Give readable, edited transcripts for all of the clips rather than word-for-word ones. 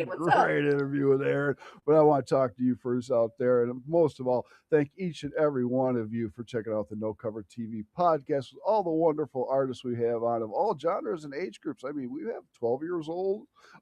Hey, what's up? Great interview with Erin. But I want to talk to you first out there. And most of all, thank each and every one of you for checking out the No Cover TV podcast with all the wonderful artists we have on of all genres and age groups. I mean, we have 12 years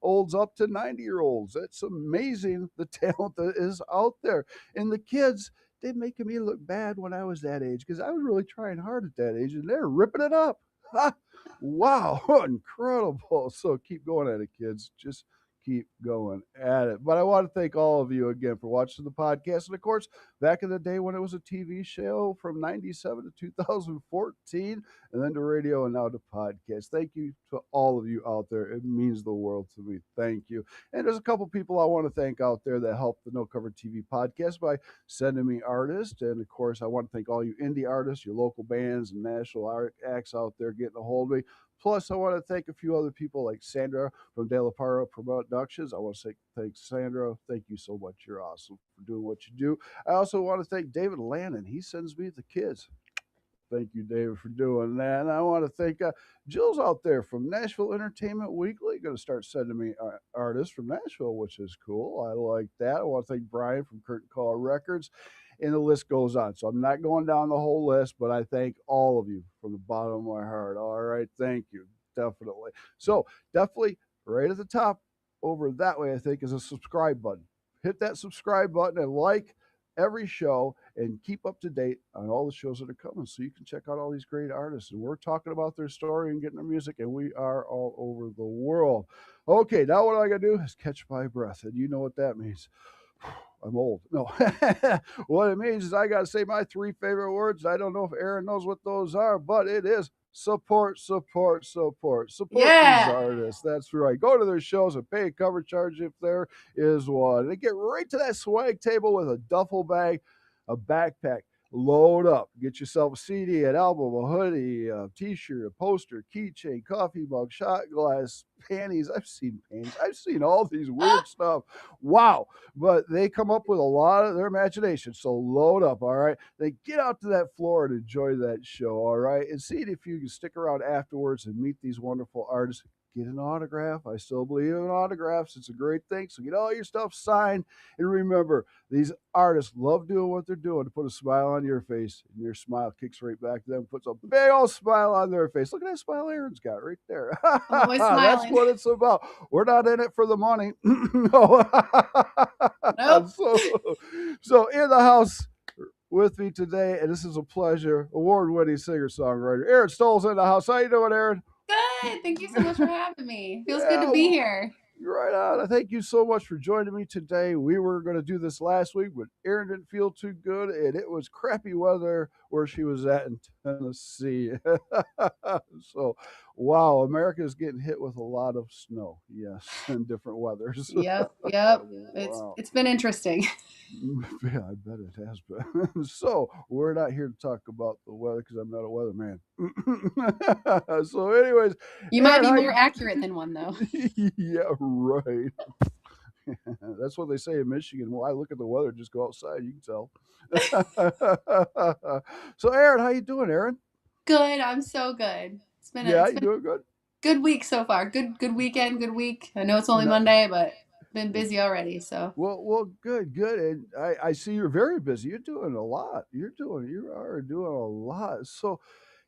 olds up to 90-year-olds. It's amazing the talent that is out there. And the kids, they're making me look bad when I was that age because I was really trying hard at that age and they're ripping it up. Ha! Wow, incredible. So keep going at it, kids. Just keep going at it. But I want to thank all of you again for watching the podcast. And of course, back in the day when it was a TV show from 97 to 2014, and then to radio and now to podcast. Thank you to all of you out there. It means the world to me. Thank you. And there's a couple people I want to thank out there that helped the No Cover TV podcast by sending me artists. And of course, I want to thank all you indie artists, your local bands and national acts out there getting a hold of me. Plus, I want to thank a few other people like Sandra from De La Parra Productions. I want to say thank Sandra. Thank you so much. You're awesome for doing what you do. I also want to thank David Lannon. He sends me the kids. Thank you, David, for doing that. And I want to thank Jill's out there from Nashville Entertainment Weekly. Going to start sending me artists from Nashville, which is cool. I like that. I want to thank Brian from Curtain Call Records. And the list goes on. So I'm not going down the whole list, but I thank all of you from the bottom of my heart. All right. Thank you. Definitely. So definitely right at the top over that way, I think, is a subscribe button. Hit that subscribe button and like every show and keep up to date on all the shows that are coming so you can check out all these great artists. And we're talking about their story and getting their music, and we are all over the world. Okay, now what I got to do is catch my breath. And you know what that means. I'm old. No. What it means is I got to say my three favorite words. I don't know if Erin knows what those are, but it is support, support, support. Support these Yeah. artists. That's right. Go to their shows and pay a cover charge if there is one. And get right to that swag table with a duffel bag, a backpack. Load up. Get yourself a CD, an album, a hoodie, a t-shirt, a poster, keychain, coffee mug, shot glass, panties. I've seen panties. I've seen all these weird stuff. Wow. But they come up with a lot of their imagination. So load up, all right? Then get out to that floor and enjoy that show, all right? And see if you can stick around afterwards and meet these wonderful artists. Get an autograph. I still believe in autographs. It's a great thing. So get all your stuff signed. And remember, these artists love doing what they're doing to put a smile on your face. And your smile kicks right back to them, puts a big old smile on their face. Look at that smile Erin's got right there. I'm always That's smiling. what it's about. We're not in it for the money. No. Nope. So in the house with me today, and this is a pleasure, award-winning singer-songwriter Erin Stoll's in the house. How you doing, Erin? Good. Thank you so much for having me. Feels good to Yeah, be here. right on. Thank you so much for joining me today. We were going to do this last week, but Erin didn't feel too good, and it was crappy weather where she was at in Tennessee. So, wow, America is getting hit with a lot of snow, yes, and different weathers. Yep. Yep. It's Wow. it's been interesting. Yeah, I bet it has been. So we're not here to talk about the weather because I'm not a weatherman. So, anyways, You might Erin, be how more you? accurate than one though. Yeah, right. That's what they say in Michigan. Well, I look at the weather, just go outside. You can tell. So, Erin, how you doing, Erin? Good. I'm so good. It's been a Yeah, it's you been a doing good? good week so far. Good weekend, good week. I know it's only No, Monday, but been busy already, so well, good, good. And I see you're very busy. You're doing a lot. You are doing a lot. So,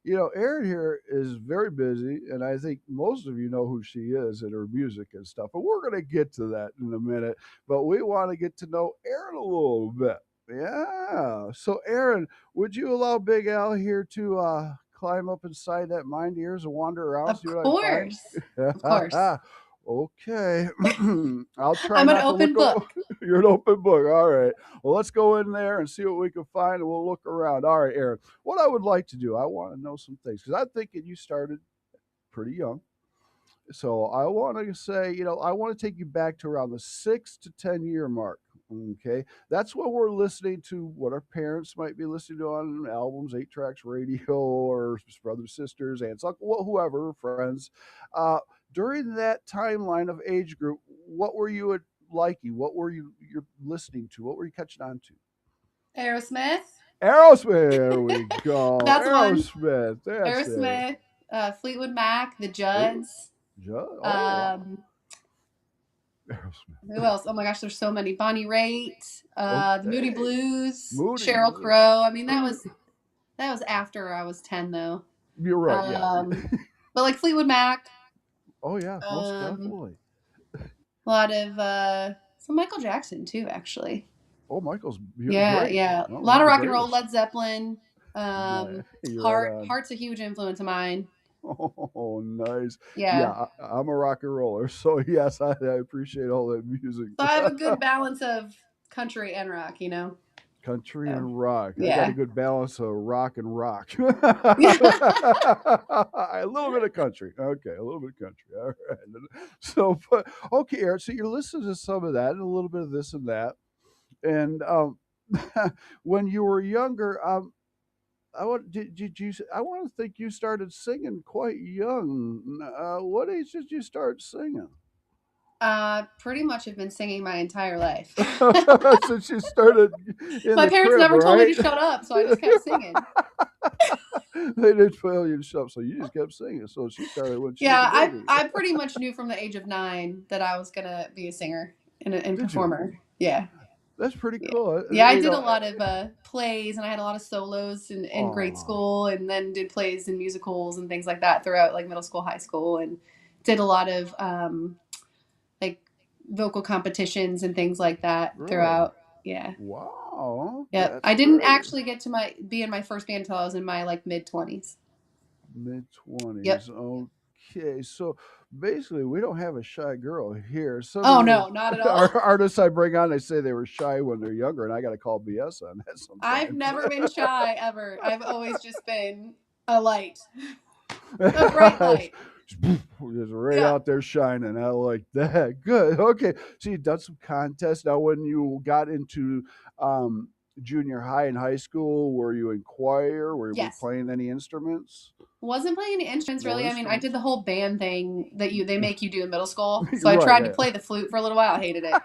Erin here is very busy, and I think most of you know who she is and her music and stuff. And we're going to get to that in a minute. But we want to get to know Erin a little bit. Yeah. So, Erin, would you allow Big Al here to climb up inside that mind of yours and wander around, of see what I course. Of course. find? Okay. I'll try I'm an not to open look book. over. You're an open book. All right. Well, let's go in there and see what we can find, and we'll look around. All right, Erin. What I would like to do, I want to know some things because I'm thinking you started pretty young. So I want to say, I want to take you back to around the 6 to 10 year mark. Okay, that's when we're listening to what our parents might be listening to on albums, 8 tracks, radio, or brothers, sisters, aunts, uncle, whoever, friends. Uh, During that timeline of age group, what were you liking? What were you're listening to? What were you catching on to? Aerosmith. Aerosmith. There we go. That's one. Aerosmith. That's it. Aerosmith, Fleetwood Mac, the Fleetwood. Judds. Oh wow. Um, Aerosmith. Who else? Oh my gosh, there's so many. Bonnie Raitt, the Moody Okay. Blues, Moody Sheryl Blue. Crow. I mean, that was after I was 10 though. You're right. Yeah. Um, but like Fleetwood Mac, Oh yeah, most um, definitely. a lot of some Michael Jackson too, actually. Oh, Michael's Yeah, great. yeah. No, A one lot of of the rock and roll, greatest. Led Zeppelin. You're right on. Heart's a huge influence of mine. Oh, nice. Yeah, Yeah. I'm a rock and roller, so yes, I appreciate all that music. So I have a good balance of country and rock, you know. Country So and rock. I got a yeah. good balance of rock and rock. A little bit of country. Okay, a little bit of country. All right. So, but okay, Eric. So you're listening to some of that and a little bit of this and that. And when you were younger, did you? I want to think you started singing quite young. What age did you start singing? Pretty much have been singing my entire life. Since you started in My the parents crib, never told me right? to shut up, so I just kept singing. They didn't tell you to shut up, so you just kept singing. So she started when she was a Yeah, I baby. I pretty much knew from the age of 9 that I was gonna be a singer and Did you? performer. Yeah. That's pretty Yeah. cool. Yeah, I You did a know. lot of plays and I had a lot of solos in grade Oh, school and then did plays and musicals and things like that throughout like middle school, high school, and did a lot of like vocal competitions and things like that really? throughout. Yeah. Wow, Yep. that's I didn't great. actually get to be in my first band until I was in my like mid 20s. Mid Yep. 20s. Okay, so basically, we don't have a shy girl here. Some of Oh the no, not at all. artists I bring on, they say they were shy when they're younger, and I got to call BS on that I've sometimes. never been shy ever. I've always just been a light, a bright light. Just right Yeah. out there shining. I like that. Good. Okay. So you've done some contests. Now, when you got into um, junior high and high school, were you in choir? Were you Yes. playing any instruments? Wasn't playing any instruments No really. I mean, I did instruments. the whole band thing that they make you do in middle school. So I Right. tried to Yeah. play the flute for a little while. I hated it.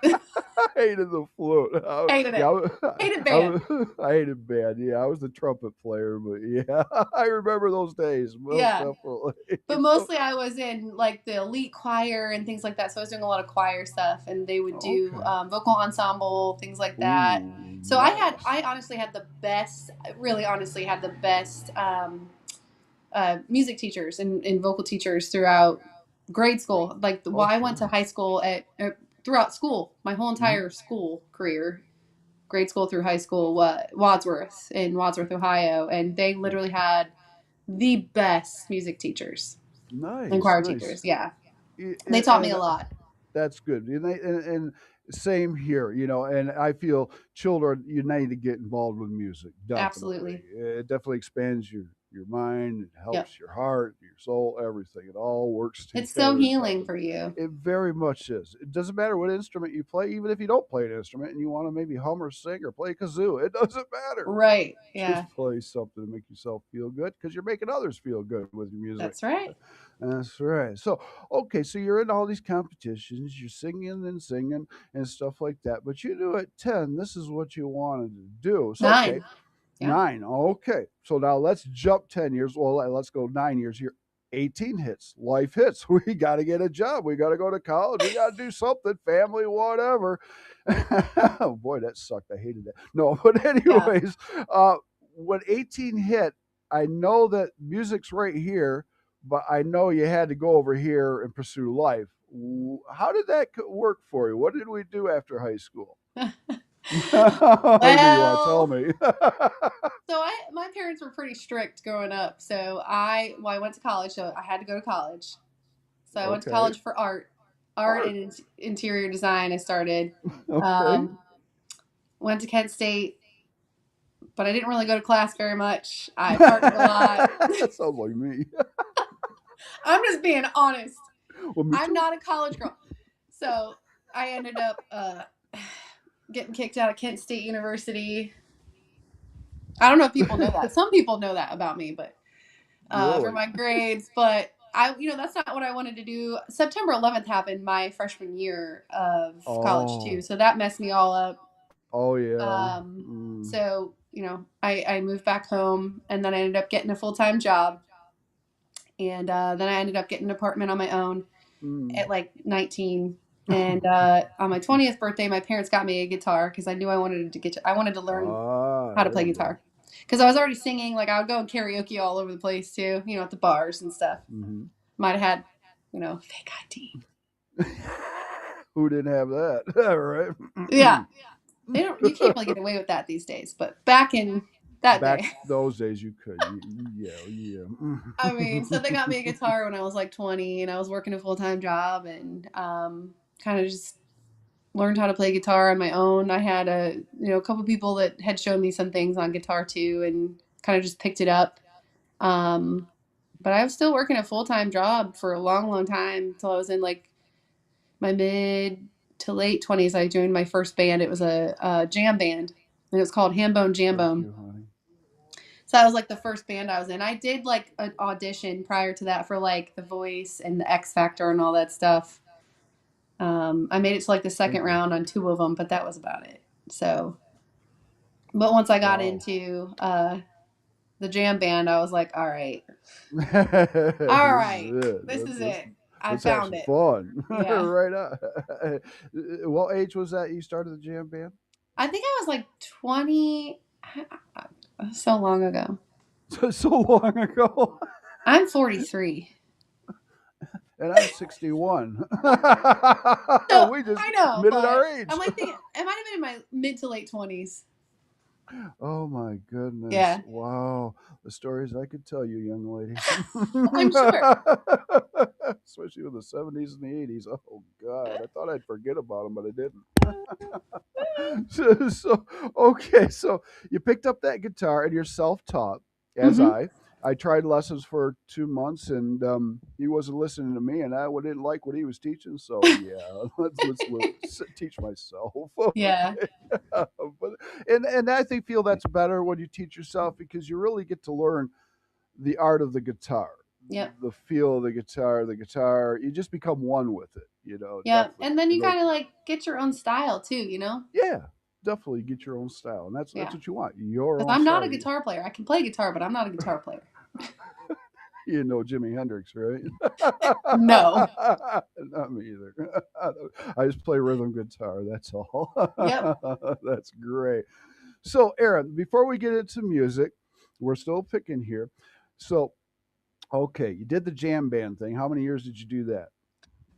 I hated the flute. Hated Yeah, it. Hated band. I hated band. Yeah, I was the trumpet player, but yeah, I remember those days most Yeah. definitely. But So, mostly I was in like the elite choir and things like that. So I was doing a lot of choir stuff, and they would do okay. vocal ensemble things like that. Ooh, So nice. I honestly had the best, really honestly had the best music teachers and vocal teachers throughout grade school. Like well, Oh, I went to sure. high school throughout school, my whole Mhm. entire school career, grade school through high school, Wadsworth in Wadsworth, Ohio, and they literally had the best music teachers and Nice, choir nice. teachers. Yeah, they taught me And a lot. that's good. And same here, and I feel children, you need to get involved with music. Definitely, Absolutely. it definitely expands your mind. It Yep. helps your heart, your soul, everything. It all works It's so together. healing Definitely, for you. it very much is. It doesn't matter what instrument you play, even if you don't play an instrument and you want to maybe hum or sing or play kazoo. It doesn't matter. Right. Just Yeah. play something to make yourself feel good because you're making others feel good with your music. That's right. That's right. So, okay, so you're in all these competitions, you're singing and singing and stuff like that. But you knew at 10, this is what you wanted to do. So, okay, 9. Yeah. 9. Okay. So now let's jump 10 years. Well, let's go 9 years here. 18 hits, life hits. We got to get a job. We got to go to college. We got to do something, family, whatever. Oh, boy, that sucked. I hated that. No, but Yeah. anyways, uh, when 18 hit, I know that music's right here, but I know you had to go over here and pursue life. How did that work for you? What did we do after high school? Or do you want to tell Well, me? so my parents were pretty strict growing up. So I went to college, so I had to go to college. So I went to Okay. college for art Art. and interior design. I started. Okay. Um, went to Kent State, but I didn't really go to class very much. I partied a lot. That sounds like me. I'm just being honest. Well, me I'm too. not a college girl. So I ended up getting kicked out of Kent State University. I don't know if people know that. Some people know that about me, but for Really? my grades. But that's not what I wanted to do. September 11th happened my freshman year of college too, Oh. so that messed me all up. Oh yeah. Um, Mm. so I moved back home, and then I ended up getting a full time job, and then I ended up getting an apartment on my own Mm. at like 19. And on my 20th birthday, my parents got me a guitar because I knew I wanted to learn Ah, how to there play you go. guitar. Because I was already singing, like I would go and karaoke all over the place too, at the bars and stuff. Hmm. Might have had, fake ID. Who didn't have that? Yeah, Right. you can't really get away with that these days. But back in that Back day, those days, you could. Yeah, I mean, so they yeah. got me a guitar when I was like 20, and I was working a full time job, and kind of just learned how to play guitar on my own. I had a couple people that had shown me some things on guitar too, and kind of just picked it up. Um, but I was still working a full time job for a long, long time until I was in like my mid to late 20s. I joined my first band. It was a jam band, and it was called Hambone Thank Jambone. you, honey. So that was like the first band I was in. I did like an audition prior to that for like The Voice and the X Factor and all that stuff. I made it to like the second Thank you. round on two of them, but that was about it. So, but once I got Wow. into the jam band, I was like, all This is right, it. this is Let's it. I let's have found some it. fun. Yeah. Right on. What age was that you started the jam band? I think I was like 20, so long ago. So long ago. I'm 43. And I'm 61. So We just I know, admitted but our I age. might think it might have been in my mid to late 20s. Oh my goodness. Yeah, Wow. The stories I could tell you, young lady. I'm sure. Especially with the 70s and the 80s. Oh God. I thought I'd forget about them, but I didn't. Okay, so you picked up that guitar and you're self-taught, as Hmm. I tried lessons for 2 months, and he wasn't listening to me, and I didn't like what he was teaching. So yeah, let's teach myself. Yeah. Okay, but and I think feel that's better when you teach yourself because you really get to learn the art of the guitar, Yep. the feel of the guitar, the guitar. You just become one with it. Yeah. Definitely. And then you kind of like get your own style too. Yeah, definitely get your own style, and that's Yeah. what you want. Your Because own I'm not a style. guitar player. I can play guitar, but I'm not a guitar player. You know Jimi Hendrix, right? No. Not me either. I just play rhythm guitar. That's all. Yep. That's great. So, Erin, before we get into music, we're still picking here. So, okay, you did the jam band thing. How many years did you do that?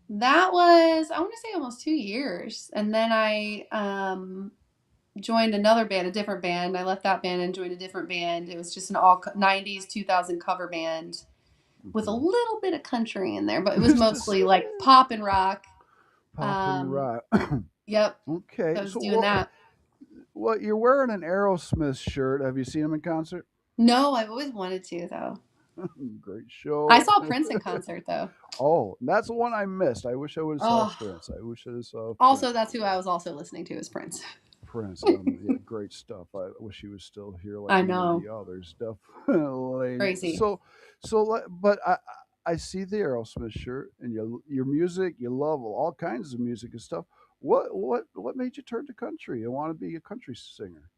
That was, I want to say almost 2 years. And then I joined another band, a different band. I left that band and joined a different band. It was just an all 90s, 2000 cover band with a Okay. little bit of country in there, but it was Just mostly like pop and rock. pop and Um, rock. yep. Okay, So I was so doing that. what you're wearing an Aerosmith shirt. Have you seen him in concert? No, I've always wanted to though. Great I show. saw Prince in concert though. Oh, that's the one I missed. I wish I would have saw Oh, Prince. I wish I would have saw also Prince. that's who I was also listening to is Prince. Prince, yeah, great stuff. I wish he was still here, like I many know. others. Definitely. Crazy. But I see the Aerosmith shirt and your music. You love all kinds of music and stuff. What made you turn to country and want to be a country singer?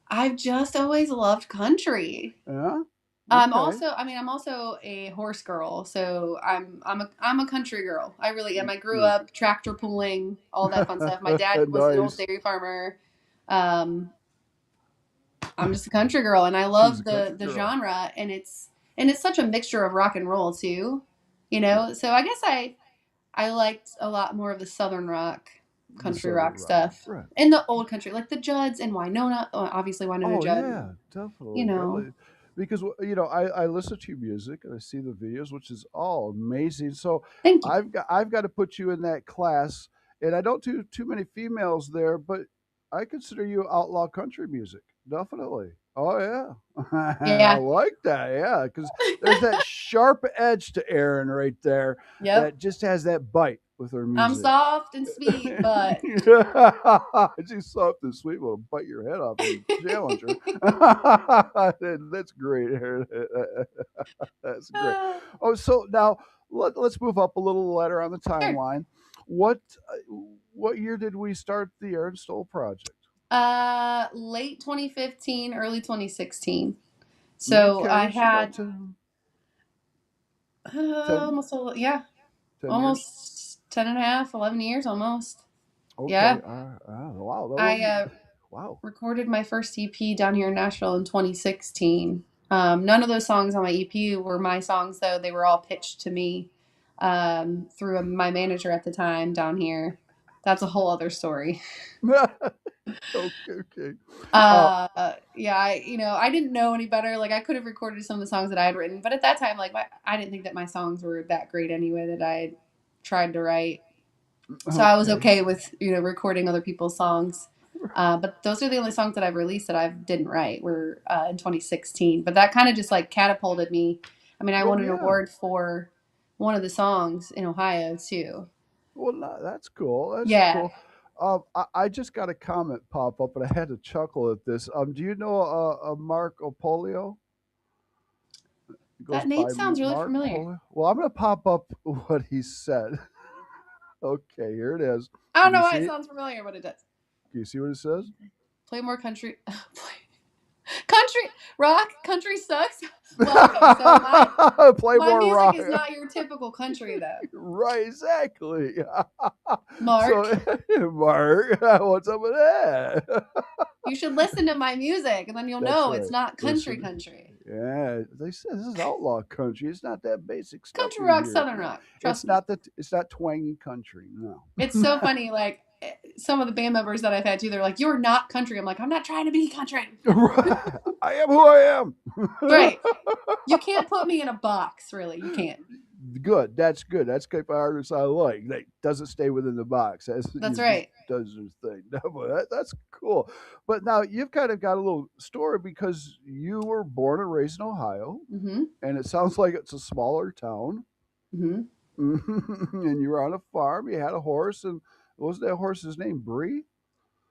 I've just always loved country. Yeah. Okay. I'm also a horse girl, so I'm a country girl. I really am. I grew You- up tractor pulling, all that fun stuff. My dad was an old nice. dairy farmer. Um, I'm just a country girl, and I She's love a the country the girl. genre, and it's such a mixture of rock and roll too, Yeah. So I guess I liked a lot more of the southern rock, The country Southern rock rock. stuff, Right. and the old country, like the Judds and Winona. Obviously, Winona Oh Judd. yeah, You definitely, know, definitely. Because I listen to your music and I see the videos, which is all amazing. So thank you. I've got to put you in that class, and I don't do too many females there, but I consider you outlaw country music, definitely. Oh yeah, I Yeah. like that. Yeah, because there's that sharp edge to Erin right there Yep. that just has that bite with her I'm music. soft and sweet, but She's soft and sweet. Will bite your head off if you challenge her. That's great. That's great. Oh, so now let's move up a little later on the sure. timeline. What what year did we start the Erin Stoll project? Late 2015, early 2016. So I Okay, so about had 10, almost yeah, 10 years. almost 10 and a half, 11 years almost. Okay. Yeah. Wow. That I wasn't. Wow. recorded my first EP down here in Nashville in 2016. None of those songs on my EP were my songs, though. They were all pitched to me through my manager at the time down here. That's a whole other story. Okay. Okay. Uh, Yeah, I didn't know any better. Like, I could have recorded some of the songs that I had written, but at that time, like, I didn't think that my songs were that great anyway that I tried to write. So I was okay. okay with recording other people's songs. But those are the only songs that I've released that I didn't write were in 2016. But that kind of just like catapulted me. I mean, I Oh won an yeah. award for one of the songs in Ohio too. Well, that's cool. That's Yeah, cool. I just got a comment pop up, and I had to chuckle at this. Do you know Marco Polio? He goes that name by sounds really Mark familiar. Polio. Well, I'm going to pop up what he said. Okay, here it is. I don't Can know you why see it it? sounds familiar, but it does. Can you see what it says? Play more country. Country rock. Country sucks. Well, okay, so Play my more music rock. is not your typical country though. Right, exactly. So, Mark, Mark, what's up with that? you should listen to my music, and then you'll That's know it's right. not country Listen, country. yeah, they said this is outlaw country. It's not that basic stuff Country you rock, hear. southern rock. It's Trust me. not that. It's not twangy country. No. It's so funny. Like some of the band members that I've had too, they're like, "You're not country." I'm like, "I'm not trying to be country." I am who I am. Right. You can't put me in a box. Really, you can't. Good. That's good. That's the type of artist I like. That doesn't stay within the box. As That's you just right. does his thing. No, but that's cool. But now you've kind of got a little story because you were born and raised in Ohio, Mm-hmm. and it sounds like it's a smaller town. Mm-hmm. And you were on a farm. You had a horse, and what was that horse's name? Bree.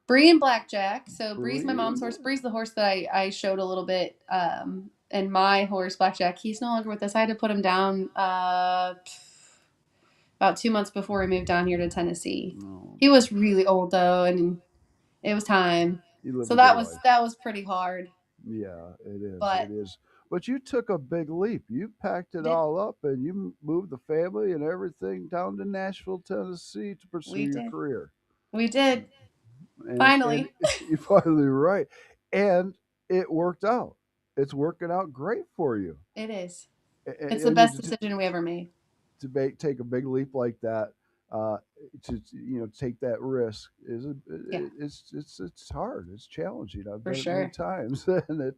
Bree and Blackjack. So Bree's my Bree mom's and horse. Bree's the horse that I showed a little bit. And my horse Blackjack, he's no longer with us. I had to put him down about 2 months before we moved down here to Tennessee. oh, He was really old though, and it was time. you lived So a good that life. was pretty hard. Yeah, it is. It But is. But you took a big leap. You packed it did all up and you moved the family and everything down to Nashville, Tennessee to pursue we your did career. we did And finally. you're finally right. And it worked out. It's working out great for you. It is. It's the And best you decision we ever made. take a big leap like that, uh, to take that risk Yeah, it's hard. It's challenging. I've for done it many sure. times, and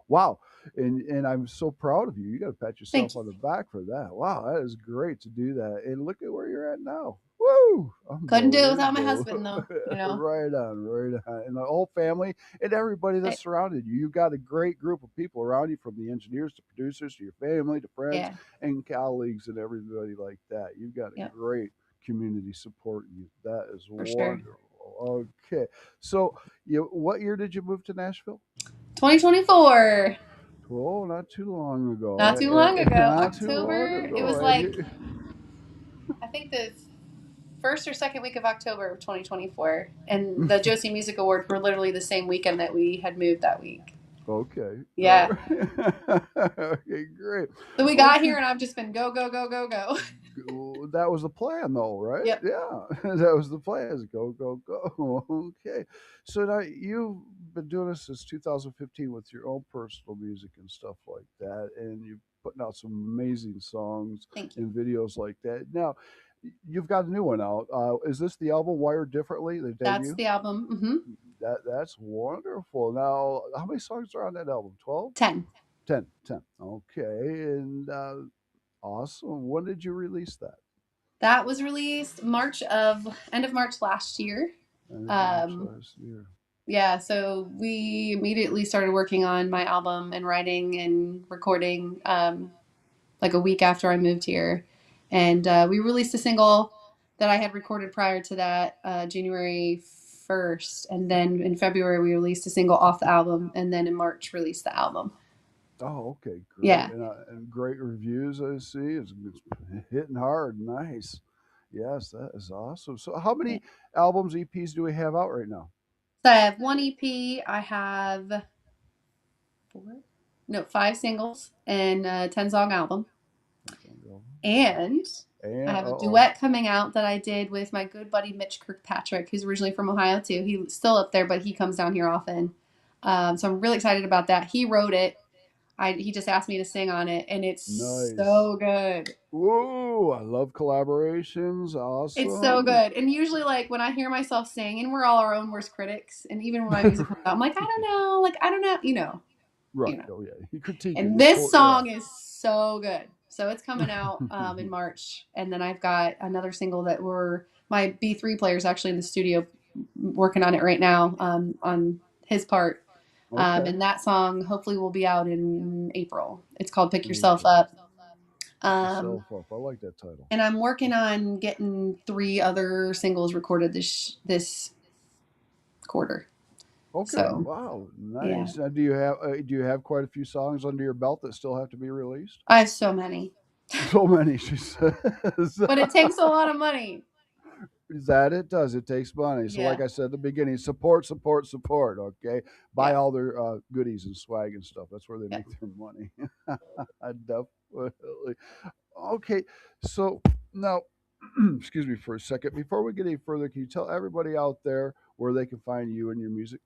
wow, and I'm so proud of you. You got to pat Thank yourself you. on the back for that. Wow, that is great to do that. And look at where you're at now. Woo! Couldn't do it without my Unbelievable. husband though. You know. Right on, right on. And the whole family and everybody Hey, that's surrounded you. You've got a great group of people around you, from the engineers to producers to your family to friends yeah. and colleagues and everybody like that. You've got a Yep. great community supporting you. That is For sure. wonderful. Okay, so what year did you move to Nashville? 2024. Well, not too long ago. Not too long ago. Not too long October. It was ago. And like I think the first or second week of October of 2024, and the Josie Music Awards were literally the same weekend that we had moved that week. okay, all Yeah. right. Okay, great. So we Well, got here, and I've just been go go go go go. that was the plan, though, right? Yep. Yeah, that was the plan. Is go, go, go. Okay. So now you've been doing this since 2015 with your own personal music and stuff like that, and you're putting out some amazing songs Thank you. and videos like that. Now, you've got a new one out. Is this the album Wired Differently, the That's debut? the album. Mm-hmm. That's wonderful. Now, how many songs are on that album? 12? 10. 10. 10. Okay. And awesome. When did you release that? That was released end of March last year. End of March Um, last year. yeah, so we immediately started working on my album and writing and recording like a week after I moved here. And we released a single that I had recorded prior to that, January 1st. And then in February, we released a single off the album. And then in March, released the album. Oh, okay, great, Yeah. and great reviews. I see it's hitting hard. Nice. Yes, that is awesome. So, how Yeah. many albums, EPs do we have out right now? So I have one EP. I have four, no, five singles and a 10 song album. That's on the album. And I And have a oh, duet coming out that I did with my good buddy Mitch Kirkpatrick, who's originally from Ohio too. He's still up there, but he comes down here often. So I'm really excited about that. He wrote it. He just asked me to sing on it, and it's nice. so good. Whoa, I love collaborations. It's so Awesome. good. And usually, like when I hear myself sing, and we're all our own worst critics, and even when my music comes out, I'm like, I don't know, like I don't know, Right. you know. Oh yeah. You critique it. And You this pull. Yeah. song is so good. So it's coming out in March, and then I've got another single that my B3 player's actually in the studio working on it right now on his part. Okay. And that song hopefully will be out in April. It's called "Pick Yourself April. Up." Pick Um, yourself up. I like that title. and I'm working on getting 3 other singles recorded this quarter. Okay. So Wow. yeah, Nice. Now, do you have quite a few songs under your belt that still have to be released? I have so many, So many, she says. but it takes a lot of money. That it does. It takes money. So, like Yeah, I said at the beginning, support, support, support. Okay, buy yeah, all their goodies and swag and stuff. That's where they yeah. make their money. I definitely. Okay, so now, excuse me for a second. Before we get any further, can you tell everybody out there where they can find you and your music?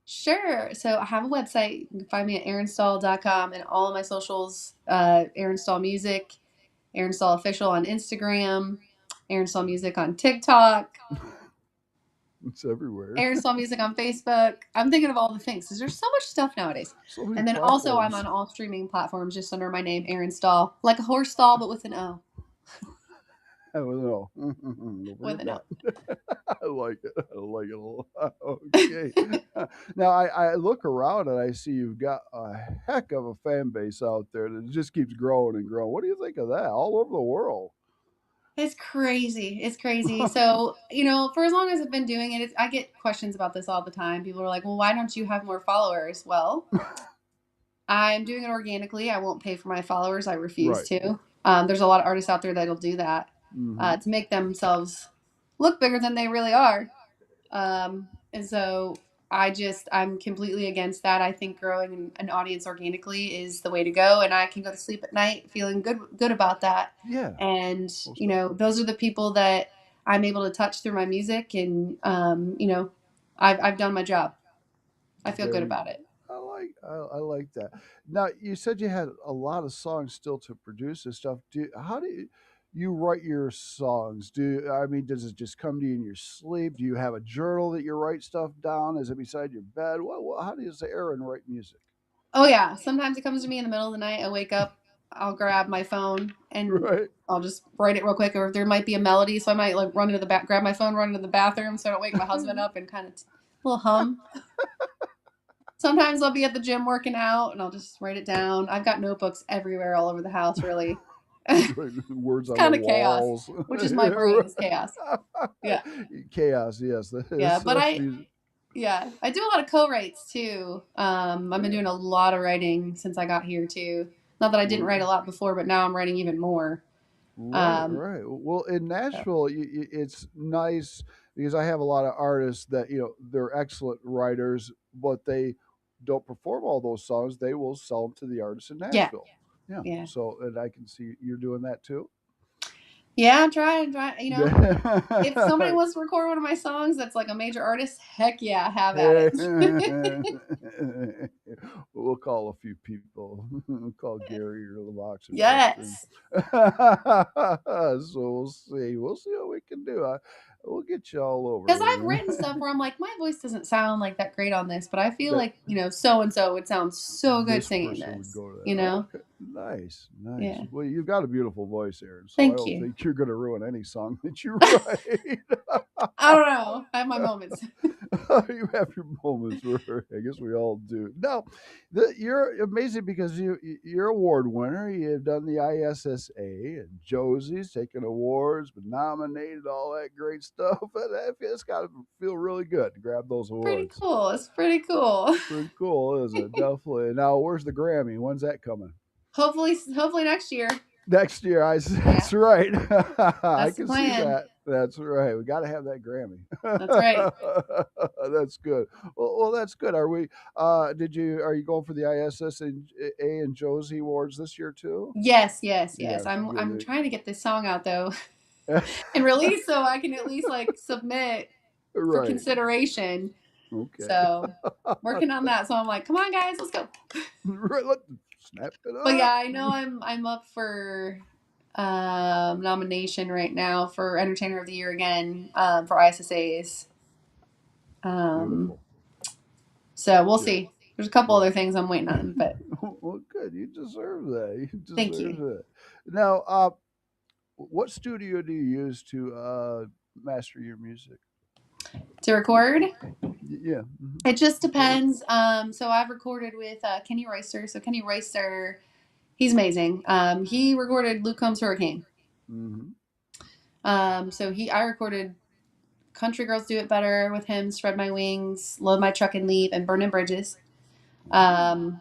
Sure. So I have a website. You can find me at erinstall.com and all of my socials, Erin Stoll Music, Erin Stoll Official on Instagram, Erin Stoll Music on TikTok, It's everywhere. Erin Stoll Music on Facebook. I'm thinking of all the things because there's so much stuff nowadays. So many And then also I'm platforms. on all streaming platforms just under my name, Erin Stoll, like a horse stall, but with an O. I don't know. Don't With forget an O. that. I like it. I like it a lot. Okay. Now I look around and I see you've got a heck of a fan base out there that just keeps growing and growing. What do you think of that? All over the world. It's crazy. It's crazy. So, for as long as I've been doing it, I get questions about this all the time. People are like, well, why don't you have more followers? Well, I'm doing it organically. I won't pay for my followers. I refuse Right. to. There's a lot of artists out there that'll do that Hmm. to make themselves look bigger than they really are. And so I'm completely against that. I think growing an audience organically is the way to go, and I can go to sleep at night feeling good about that. Yeah. And Most definitely. those are the people that I'm able to touch through my music, and I've done my job. I feel good Very about it. I like that. Now you said you had a lot of songs still to produce and stuff. How do you write your songs? Does it just come to you in your sleep? Do you have a journal that you write stuff down? Is it beside your bed? How does Aaron write music? Oh yeah, sometimes it comes to me in the middle of the night. I wake up, I'll grab my phone and Right. I'll just write it real quick. Or there might be a melody, so I might like run into the back, grab my phone, run into the bathroom, so I don't wake my husband up, and kind of little hum. Sometimes I'll be at the gym working out, and I'll just write it down. I've got notebooks everywhere, all over the house. Really, Words it's on the kind of chaos, walls. which is my brain is chaos. Yeah, Chaos, yes. yeah, but That's music. yeah, I do a lot of co-writes too. I've been doing a lot of writing since I got here too. Not that I didn't write a lot before, but now I'm writing even more. Right, Um, right. Well, in so, Nashville, it's nice because I have a lot of artists that they're excellent writers, but they don't perform all those songs. They will sell them to the artists in yeah, Nashville. Yeah. yeah, So, and I can see you're doing that too. yeah. I'm trying, if somebody Yeah. wants to record one of my songs that's like a major artist, heck yeah, have at Hey, it. we'll call a few people. We'll call Gary or Lavox or something. Yes, So we'll see. We'll see what we can do. We'll get you all because over I've written here. stuff where I'm like, my voice doesn't sound like that great on this, but I feel That like so and so would sound so good this singing person would this. go to that. You know? Okay, nice, nice. Yeah. Well, you've got a beautiful voice, Aaron. So I Thank don't you. think you're going to ruin any song that you write. I don't know. I have my moments. You have your moments where I guess we all do. No, you're amazing because you're award winner. You've done the ISSA and Josie's taken awards, been nominated, all that great stuff. And it's got to feel really good to grab those Pretty awards. cool. It's pretty cool. Pretty cool, isn't it? Definitely. Now, where's the Grammy? When's that coming? Hopefully next year. Next year, Yeah, that's right. I that's the can see plan. that. That's right. We got to have that Grammy. That's right. That's good. Well, that's good. Are we? Are you going for the ISSA and Josie Awards this year too? Yes, yes, yes. Yes. I'm Good. trying to get this song out though and release so I can at least like submit for Right. consideration. Okay. So working on that. So I'm like, come on guys, let's go. Right. Snap it But yeah, up. I know I'm up for nomination right now for Entertainer of the Year again for ISSA's. Um, Beautiful. so we'll Yeah. see. There's a couple Yeah. other things I'm waiting on, but Well, good. You deserve that. You thank deserve you. that. Now, what studio do you use to master your music? To record, Yeah. it just Recorder. depends. So I've recorded with Kenny Royster. So Kenny Royster, he's amazing. He recorded Luke Combs Hurricane. Hmm. I recorded Country Girls Do It Better with him, Spread My Wings, Load My Truck and Leave, and Burning Bridges. Um,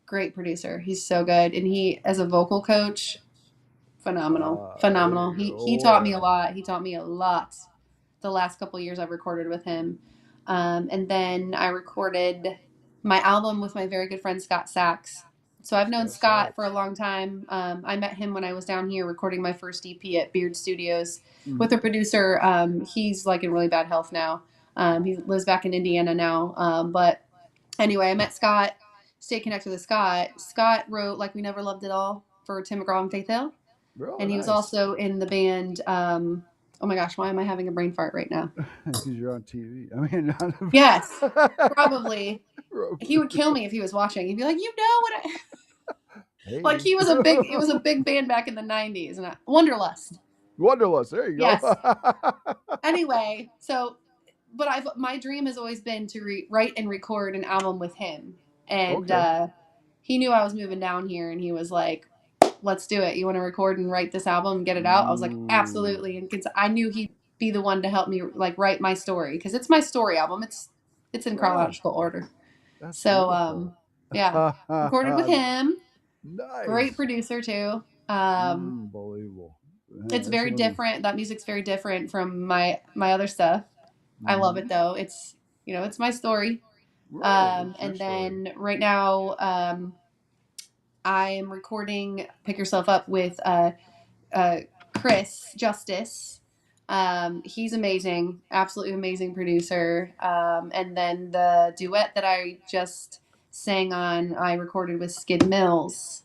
Great producer. He's so good. And he, as a vocal coach, phenomenal. There Phenomenal. you He taught me go. a lot. He taught me a lot the last couple years I've recorded with him. And then I recorded my album with my very good friend Scott Sachs. So I've known Scott Scott for a Sachs. long time. I met him when I was down here recording my first EP at Beard Studios with Hmm. a producer. He's like in really bad health now. He Oh, lives back in Indiana now. But anyway, I met Scott, stayed connected with Scott. Scott wrote Like We Never Loved It All for Tim McGraw and Faith Hill. real And he was nice. also in the band. Oh my gosh, why am I having a brain fart right now? Because you're on TV. I mean, Yes, probably. He Robert. would kill me if he was watching. He'd be like, you know what? Like Hey. he was a big. It was a big band back in the '90s, and Wonderlust. Wonderlust. There you go. Yes. Anyway, but my dream has always been to write and record an album with him, and Okay. he knew I was moving down here, and he was like, let's do it. You want to record and write this album and get it out? I was like, Ooh, absolutely. And I knew he'd be the one to help me like write my story because it's my story album. It's in right. chronological order. That's So beautiful. yeah, recorded with him. Great Nice. producer too. Um, Unbelievable. Yeah, it's that's very amazing. different. That music's very different from my other stuff. I love it Hmm. though. It's my story. Right. It's your And story. then right now I am recording "Pick Yourself Up" with uh, Chris Justice. He's amazing, absolutely amazing producer. And then the duet that I just sang on, I recorded with Skid Mills,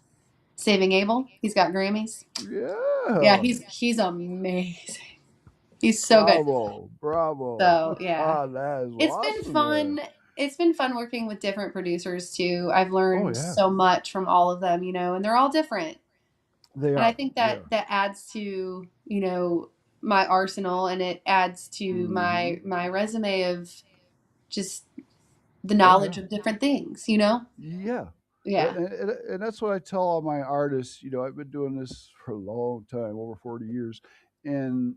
"Saving Abel." He's got Grammys. Yeah, Yeah. he's amazing. He's so good. Bravo. Bravo. So yeah, That is it's been awesome there. fun. It's been fun working with different producers too. I've Oh, learned yeah. so much from all of them, and they're all different. They And I are. think They that are. that adds to my arsenal, and it adds to Hmm. my resume of just the Oh, knowledge yeah. of different things. Yeah. Yeah, And that's what I tell all my artists. I've been doing this for a long time, over 40 years. And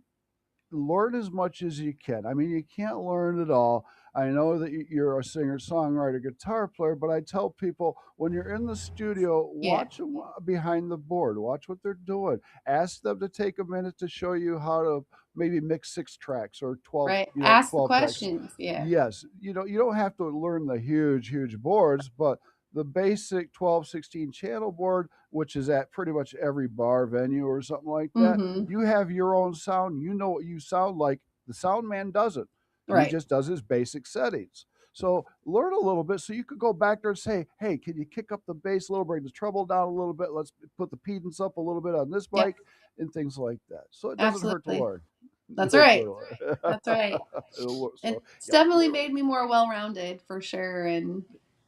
learn as much as you can. I mean, you can't learn it all. I know that you're a singer, songwriter, guitar player, but I tell people when you're in the studio, yeah, watch them behind the board, watch what they're doing. Ask them to take a minute to show you how to maybe mix 6 tracks or 12, right. Ask the 12 tracks. questions. Yeah, Yes, you don't have to learn the huge boards, but the basic 12, 16 channel board, which is at pretty much every bar, venue, or something like that, mm-hmm. you have your own sound. You know what you sound like. The sound man doesn't. He Right. just does his basic settings. So learn a little bit so you could go back there and say, hey, can you kick up the bass a little, bring the treble down a little bit? Let's put the pedance up a little bit on this Yep. mic and things like that. So it doesn't hurt to Absolutely. learn. That's No right. clue. That's right. So It's yeah, definitely learn. made me more well-rounded for sure, and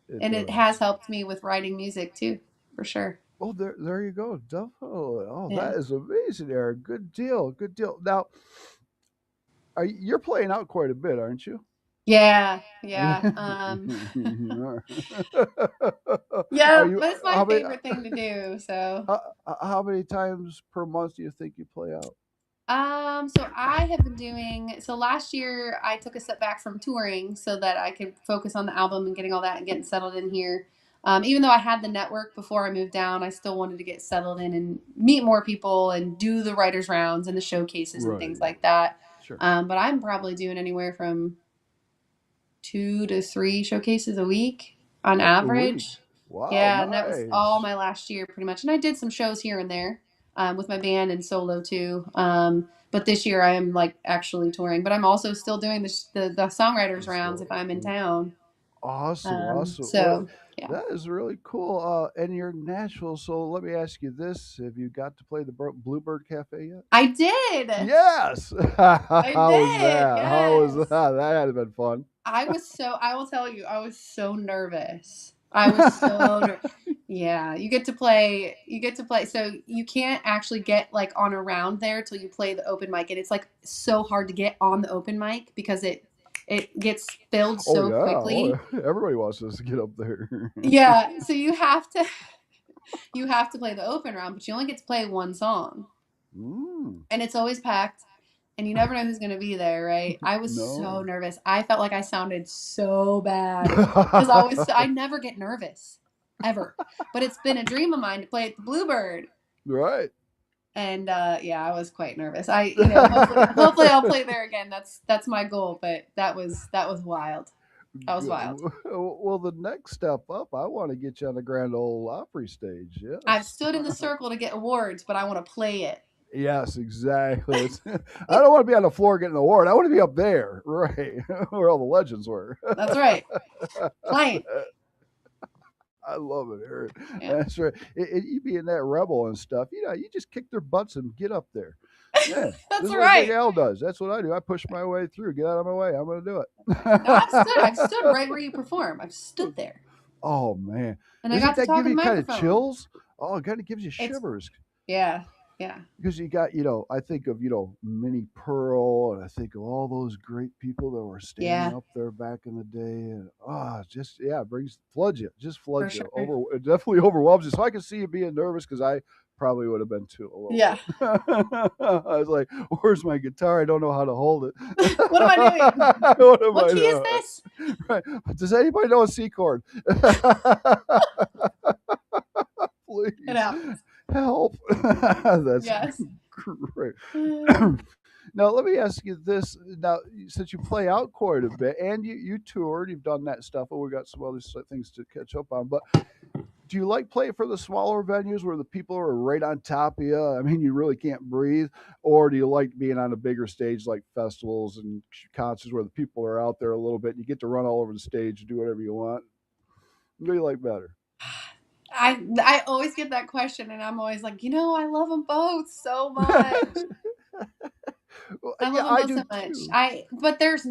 It and it has does. helped me with writing music too, for sure. Oh, there you go. Definitely. Oh, Yeah. that is amazing, Eric. Good deal. Good deal. Now, you're playing out quite a bit, aren't you? Yeah, yeah. Are Yeah, you? but it's my How many? favorite thing to do. So, How many times per month do you think you play out? so I have been doing. So last year I took a step back from touring so that I could focus on the album and getting all that and getting settled in here. Even though I had the network before I moved down, I still wanted to get settled in and meet more people and do the writers' rounds and the showcases and things Right. like that. Sure. But I'm probably doing anywhere from 2 to 3 showcases a week on A week. average. Wow, Yeah, and that was all nice. my last year pretty much. And I did some shows here and there with my band and solo too. But this year I am like actually touring. But I'm also still doing the songwriters rounds if So I'm in town. awesome, awesome. Well, So yeah, that is really cool. And you're in Nashville, so let me ask you this: have you got to play the Bluebird Cafe yet? I did. Yes. I How was did. that? How was that? Yes. That had been fun. I will tell you, I was so nervous. I was so nervous. Yeah, you get to play. So you can't actually get like on a round there till you play the open mic. And it's like so hard to get on the open mic because it gets filled Oh so yeah. Oh, quickly. yeah. Everybody wants us to get up there. Yeah, so you have to play the open round, but you only get to play one song. Mm. And it's always packed and you never know who's going to be there, right? I was so No. nervous. I felt like I sounded so bad because I never get nervous ever. But it's been a dream of mine to play at the Bluebird. Right. And yeah, I was quite nervous. Hopefully I'll play there again. That's my goal, but that was wild. That was Good. wild. Well, the next step up, I want to get you on the Grand Ole Opry stage. I've Yes. stood in the circle to get awards, but I want to play it. Yes, exactly. I don't want to be on the floor getting an award. I want to be up there, right, where all the legends were. That's right. Playing. I love it, Aaron. Yeah. That's right. You being that rebel and stuff, you just kick their butts and get up there. Yeah, this That's is what Big right. Al does. That's what I do. I push my way through. Get out of my way. I'm going to do That's right. No, I've it. stood right where you perform. I've stood there. Oh man, And I doesn't got to that talk give in the you kind of microphone. chills? Oh, it kind of gives you It's shivers yeah, yeah, because you got, I think of, Minnie Pearl, and I think of all those great people that were standing yeah, up there back in the day, and just yeah, it floods you, just for floods you sure. over. It definitely overwhelms you. So I can see you being nervous because I probably would have been too a little Yeah. bit. I was like, "Where's my guitar? I don't know how to hold it. What am I doing? What am What I key is doing?" this? Right? Does anybody know a C chord? It Please happens. help. That's Yes. great. Now, let me ask you this. Now, since you play out quite a bit and you toured, you've done that stuff, and we got some other things to catch up on. But do you like playing for the smaller venues where the people are right on top of you? I mean, you really can't breathe. Or do you like being on a bigger stage like festivals and concerts where the people are out there a little bit and you get to run all over the stage and do whatever you want? What do you like better? I always get that question, and I'm always like, I love them both so much. Well, I yeah, love them I both do so much. too. But there's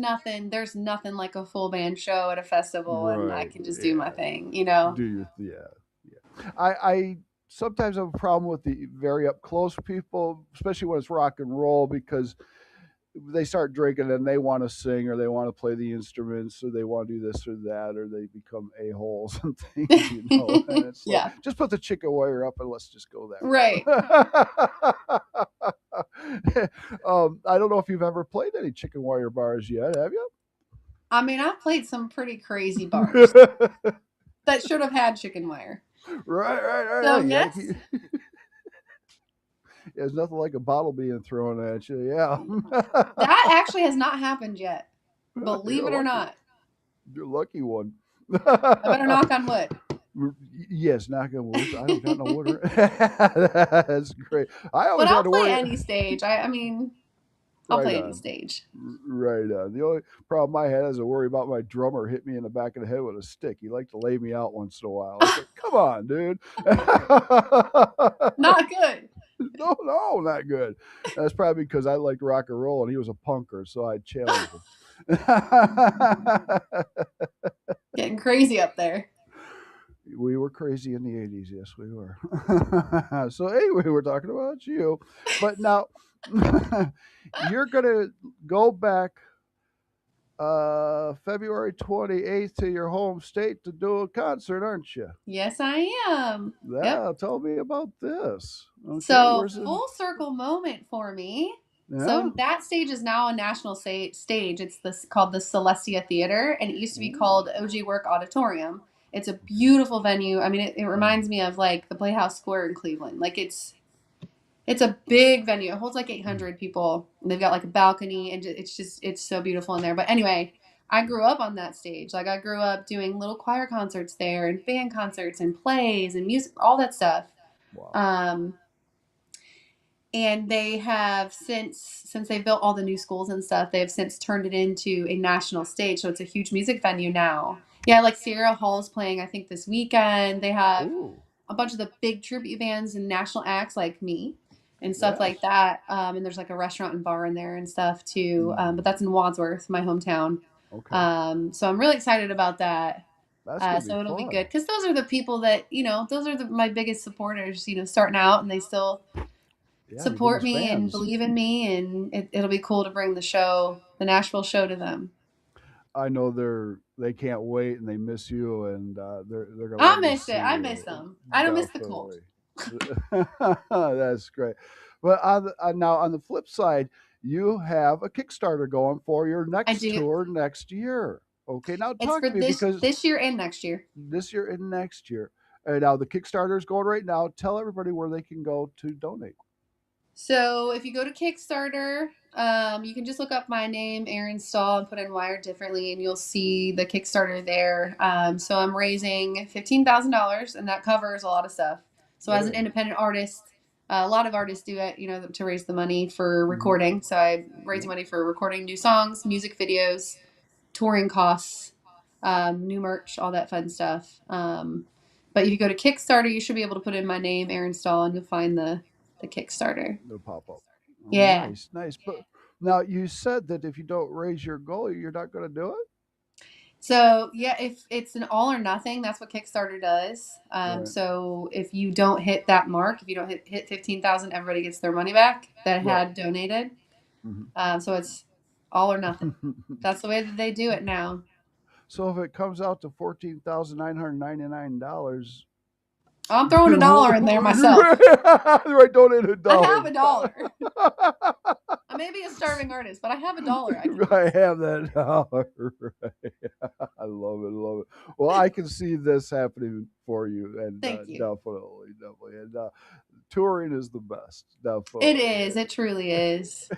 nothing like a full band show at a festival, and I Right. can just do my Yeah. thing. Do you? Yeah. Yeah. I sometimes have a problem with the very up close people, especially when it's rock and roll, because they start drinking and they want to sing or they want to play the instruments or they want to do this or that or they become a holes and things, And it's like, Yeah. just put the chicken wire up and let's just go that Right. route. I don't know if you've ever played any chicken wire bars yet, have you? I mean, I've played some pretty crazy bars that should have had chicken wire. Right, right, right. So Hey, you gotta keep. yes, There's nothing like a bottle being thrown at you. Yeah. that actually has not happened yet. You're Believe a it or lucky. not. You're a lucky one. I better knock on wood. Yes, knock on wood. I don't got no wood. That's great. I But always had I'll to play worry. any stage. I mean, I'll Right play any on. stage. Right on. The only problem I had is to worry about my drummer hit me in the back of the head with a stick. He liked to lay me out once in a while. It's like, come on, dude. Not good. No, no, not good. That's probably because I liked rock and roll and he was a punker, so I challenged him. Getting crazy up there. We were crazy in the 80s. Yes, we were. So, anyway, we're talking about you. But now, you're going to go back February 28th to your home state to do a concert, aren't you? Yes, I am. Yep. Yeah, tell me about this. Okay, So where's it? full circle moment for me. Yeah. So that stage is now a national stage. It's this called the Celestia Theater, and it used to be Ooh. called OG Work Auditorium. It's a beautiful venue. I mean, it Mm. reminds me of like the Playhouse Square in Cleveland. Like it's a big venue. It holds like Mm. 800 people. They've got like a balcony, and it's so beautiful in there. But anyway, I grew up on that stage. Like I grew up doing little choir concerts there, and band concerts, and plays, and music, all that stuff. Wow. Um, and they have since they built all the new schools and stuff, they have since turned it into a national stage. So it's a huge music venue now. Yeah, like Sierra Hall's playing, I think, this weekend. They have Ooh. a bunch of the big tribute bands and national acts like me and stuff like Yes. that. And there's like a restaurant and bar in there and stuff too. But Mm. that's in Wadsworth, my hometown. Okay. So I'm really excited about that. That's gonna be So it'll be fun. good because those are the people that those are my biggest supporters. Starting out, and they still Yeah, your support biggest me and fans. believe in me, and it'll be cool to bring the Nashville show to them. I know they can't wait and they miss you and they're gonna I love to miss see it. I miss you. them. I don't miss the cold. Definitely. That's great. But now on the flip side, you have a Kickstarter going for your I next do. tour next year. Okay, now It's talk for to me because this year and next year. this year and next year. And now the Kickstarter is going right now. Tell everybody where they can go to donate. So if you go to Kickstarter, you can just look up my name, Erin Stoll, and put in Wired Differently, and you'll see the Kickstarter there. So I'm raising $15,000, and that covers a lot of stuff. So Oh as an yeah. independent artist, a lot of artists do it, to raise the money for Hmm. recording. So I'm raising Yep. money for recording new songs, music videos, touring costs, new merch, all that fun stuff. But if you go to Kickstarter, you should be able to put in my name, Erin Stoll, and you'll find the Kickstarter. They'll pop up. Oh, Yeah. nice, nice. But now you said that if you don't raise your goal, you're not going to do it. So yeah, if it's an all or nothing, that's what Kickstarter does. Right. So if you don't hit that mark, if you don't hit 15,000, everybody gets their money back that Right. had donated. Mhm. So it's all or nothing. That's the way that they do it now. So if it comes out to $14,999, I'm throwing a dollar in there myself. right? Donate a I dollar. have a dollar. I may be a starving artist, but I have a dollar I can I use. have that dollar. Right. I love it. Love it. Well, I can see this happening for you, and Thank you. definitely, definitely, and touring is the best, It definitely. is. It truly is.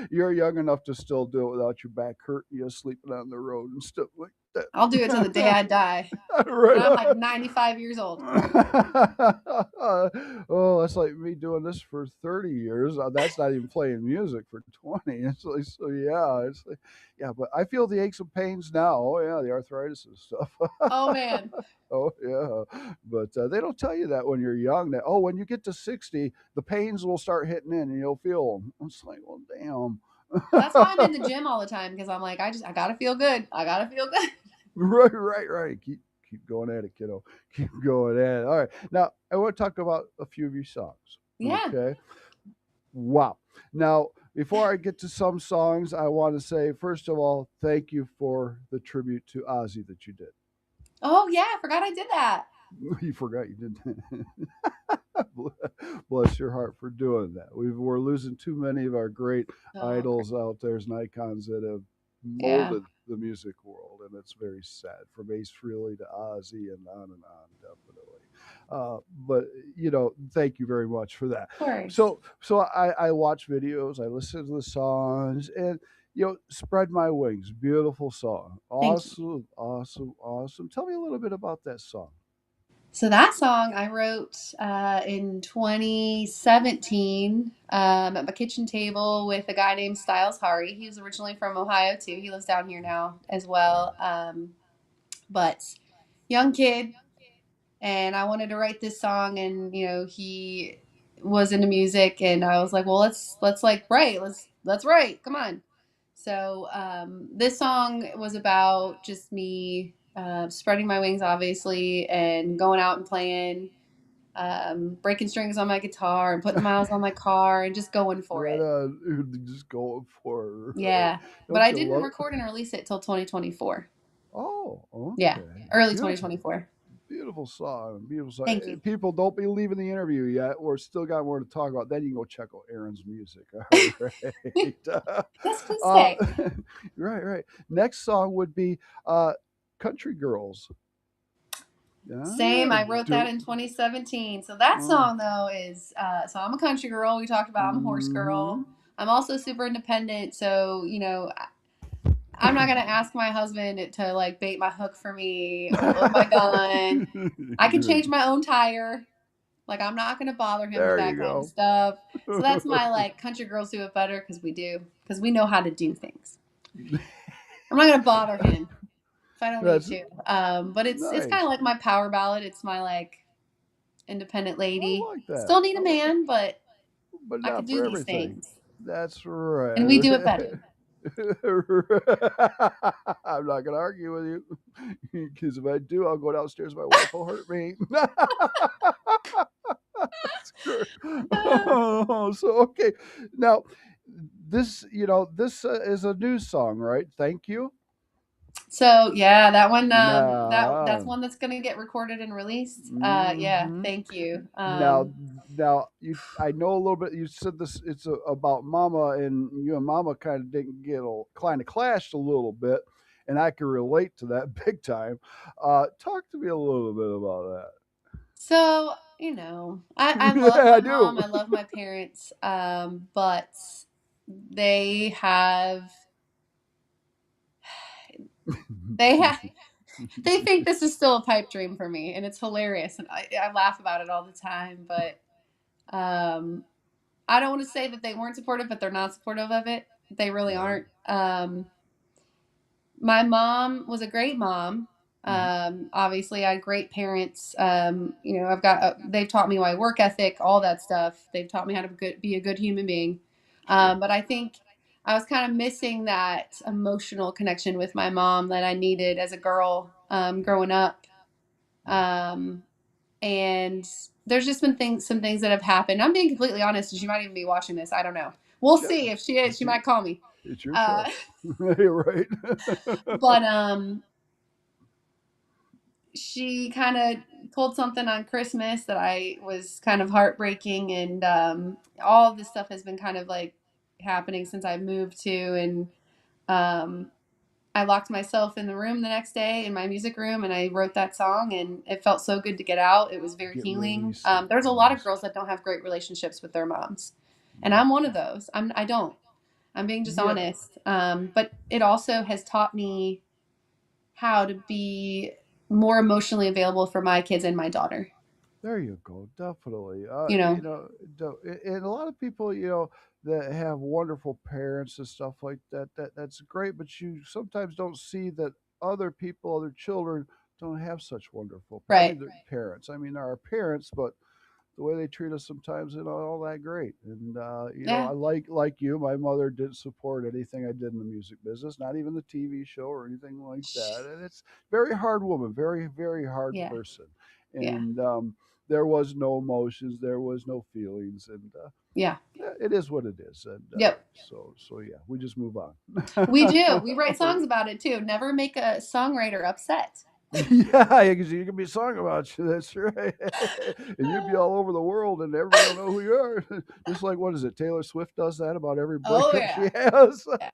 You're young enough to still do it without your back hurting you, sleeping on the road and stuff like that. I'll do it till the day I die. And Right I'm like on. 95 years old. Oh, that's like me doing this for 30 years. That's not even playing music for 20. It's like, so yeah, it's like, yeah, but I feel the aches and pains now. Oh, yeah, the arthritis and stuff. Oh man. Oh, yeah. But they don't tell you that when you're young that, oh, when you get to 60, the pains will start hitting in and you'll feel them. It's like, well, damn. That's why I'm in the gym all the time because I'm like, I gotta feel good. I gotta feel good. Right, right, right. Keep going at it, kiddo. Keep going at it. All right. Now I want to talk about a few of your songs. Yeah. Okay. Wow. Now, before I get to some songs, I want to say first of all, thank you for the tribute to Ozzy that you did. Oh yeah, I forgot I did that. You forgot you did that. Bless your heart for doing that. We're losing too many of our great Oh great. idols out there and icons that have Yeah. molded the music world, and it's very sad. From Ace Frehley to Ozzy and on, definitely. But thank you very much for that. Of course. So I watch videos, I listen to the songs, and Spread My Wings, beautiful song, Thank you. awesome, awesome, awesome. Tell me a little bit about that song. So that song I wrote in 2017 at my kitchen table with a guy named Styles Hari. He was originally from Ohio too. He lives down here now as Wow. well. But young kid, and I wanted to write this song, and he was into music, and I was like, well, let's like write, let's write, come on. So this song was about just me spreading my wings, obviously, and going out and playing, breaking strings on my guitar and putting miles on my car and just going for Right it. on. Just going for it, right? Yeah, but Don't I you didn't love record and release it till 2024. Oh, Yeah, okay. early Beautiful. 2024. Beautiful song. Beautiful song. Thank you. People, don't be leaving the interview yet. We're still got more to talk about. Then you can go check out Aaron's music. All right. Yes, please uh, stay. right, right. Next song would be uh, Country Girls. Same. Ah, I wrote that do. in 2017. So that Oh. song though is so I'm a country girl. We talked about I'm a horse Mm-hmm. girl. I'm also super independent. So I'm not gonna ask my husband to like bait my hook for me or load my gun. I can change my own tire. Like I'm not gonna bother him with There you that kind of go. stuff. So that's my like country girls do it better because we know how to do things. I'm not gonna bother him if I don't need That's to. But it's kind nice. of like my power ballad. It's my like independent I lady. like that. Still need I a like it, man, but but I could not do for these everything. things, That's and we right. do it better. I'm not gonna argue with you because if I do, I'll go downstairs. My wife will hurt me. Sure. Oh, so okay. Now, this is a new song, right? Thank you. So yeah, that one that's Nah. one that's gonna get recorded and released. Yeah, Hmm. thank you. Now, I know a little bit. You said this. It's about Mama, and you and Mama kind of didn't get kind of clashed a little bit, and I can relate to that big time. Talk to me a little bit about So I that. love Yeah, my I do. mom. I love my parents. But they have they have they think this is still a pipe dream for me, and it's hilarious, and I laugh about it all the time. But um, I don't want to say that they weren't supportive, but they're not supportive of it. They really Right. aren't. My mom was a great mom. Mhm. Obviously, I had great parents. I've got they've taught me my work ethic, all that stuff. They've taught me how to be a good human being. Sure. But I think I was kind of missing that emotional connection with my mom that I needed as a girl growing up. Um, and there's just been some things that have happened. I'm being completely honest, and she might even be watching this. I don't know. We'll Yeah. see if she is. It's She your, might call me. it's your Uh, show. You're right. but she kind of pulled something on Christmas that I was kind of heartbreaking, and all of this stuff has been kind of like happening since I moved to, and um, I locked myself in the room the next day in my music room, and I wrote that song, and it felt so good to get out. It was very Get healing. release. There's a lot of Yes. girls that don't have great relationships with their moms, and I'm one of those. I don't. I'm being just Yeah. honest. But it also has taught me how to be more emotionally available for my kids and my daughter. There you go. Definitely. You know, And a lot of people, that have wonderful parents and stuff like that. That's great, but you sometimes don't see that other people, other children, don't have such wonderful. I mean, right? they're parents. I mean, they're our parents, but the way they treat us sometimes isn't all that great. And Yeah, I like you. My mother didn't support anything I did in the music business, not even the TV show or anything like that. And it's very hard woman, very very hard yeah, person. yeah, And there was no emotions, there was no feelings, and yeah. yeah, it is what it is. And Yep, so yeah, we just move on. we do. We write songs about it too. Never make a songwriter upset. Yeah, because you can be a song about you. That's right. And you'd be all over the world, and everybody will know who you are. Just like what is it? Taylor Swift does that about every Oh breakup she yeah, has. yeah.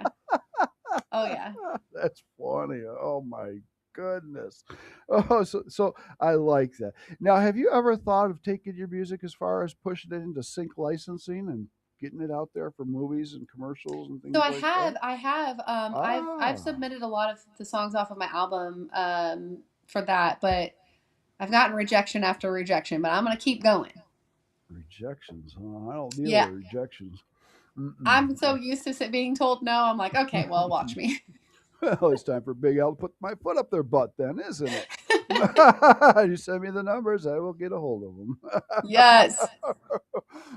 Oh yeah. That's funny. Oh my goodness. Oh, so I like that. Now, have you ever thought of taking your music as far as pushing it into sync licensing and getting it out there for movies and commercials and So things like that? I have, I've Ah, submitted a lot of the songs off of my album for that, but I've gotten rejection after rejection. But I'm gonna keep going. rejections. Huh? I don't deal Yeah, with rejections. Mm-mm. I'm so used to being told no. I'm like, okay, well, watch me. Well, it's time for Big Al to put my foot up their butt, then, isn't it? You send me the numbers, I will get a hold of Yes, them.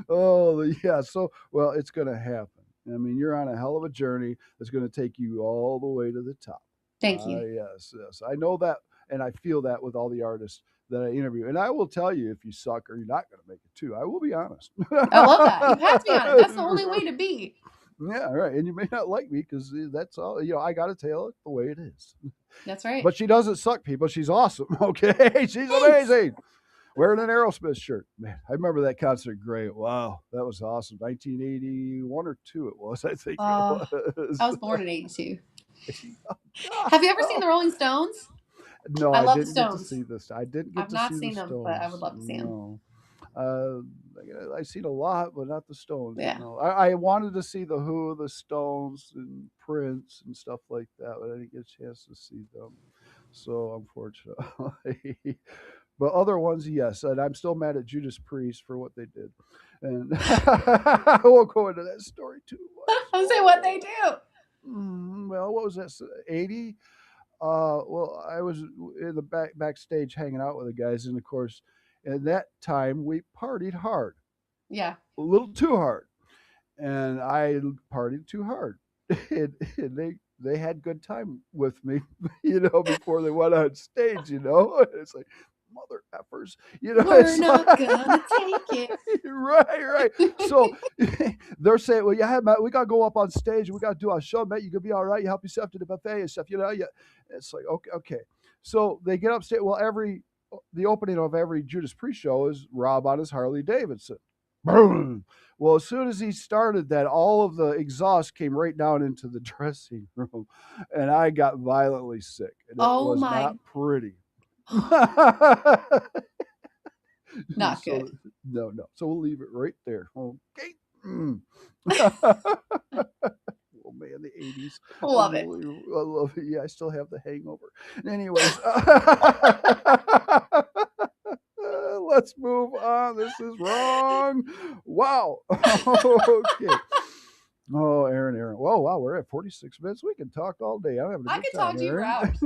Oh, yeah. So, well, it's going to happen. I mean, you're on a hell of a journey that's going to take you all the way to the top. thank you. Yes, yes. I know that, and I feel that with all the artists that I interview. And I will tell you if you suck or you're not going to make it too. I will be honest. I love that. You have to be honest. That's the only way to be. Yeah, right. And you may not like me because that's all. I got to tell it the way it is. That's right. But she doesn't suck, people. She's awesome. Okay, she's Thanks. amazing. Wearing an Aerosmith shirt, man. I remember that concert. Great. Wow, that was awesome. 1981 or two, it was. I think it I was. was born in '82. Oh, God. Have you ever seen Oh. the Rolling Stones? No, I I love the didn't get to Stones. see this. I didn't get I've to not see the seen them, but I would Stones. love to see them. No. Uh, I've seen a lot, but not the Stones. Yeah. No, I wanted to see the Who, the Stones, and Prince and stuff like that, but I didn't get a chance to see them. So unfortunately, but other ones, yes. And I'm still mad at Judas Priest for what they did, and I won't go into that story too much. I'm saying what they Oh, do. well, what was that? 80? Well, I was in the backstage hanging out with the guys, and of course, at that time we partied hard, Yeah. a little too hard, and I partied too hard, and they had good time with me, before they went on stage. It's like mother effers, We're it's not like gonna take it. right, right. So they're saying, well, yeah, Matt, we gotta go up on stage, we gotta do our show, Matt. You gonna be all right? You help yourself to the buffet and stuff, Yeah, it's like okay, okay. So they get upstairs. Well, the opening of every Judas Priest show is Rob on his Harley Davidson. Boom. Well, as soon as he started that, all of the exhaust came right down into the dressing room, and I got violently sick, and it Oh was my. not pretty. Not good. So no, no. So we'll leave it right there. Okay. Mm. Oh man, the '80s, Love it. unbelievable. I love it. Yeah, I still have the hangover. Anyways, let's move on. This is wrong. Wow. Okay. Oh, Aaron. Whoa, wow, we're at 46 minutes. We can talk all day. I'm having a I good could time, talk to you for Aaron. hours.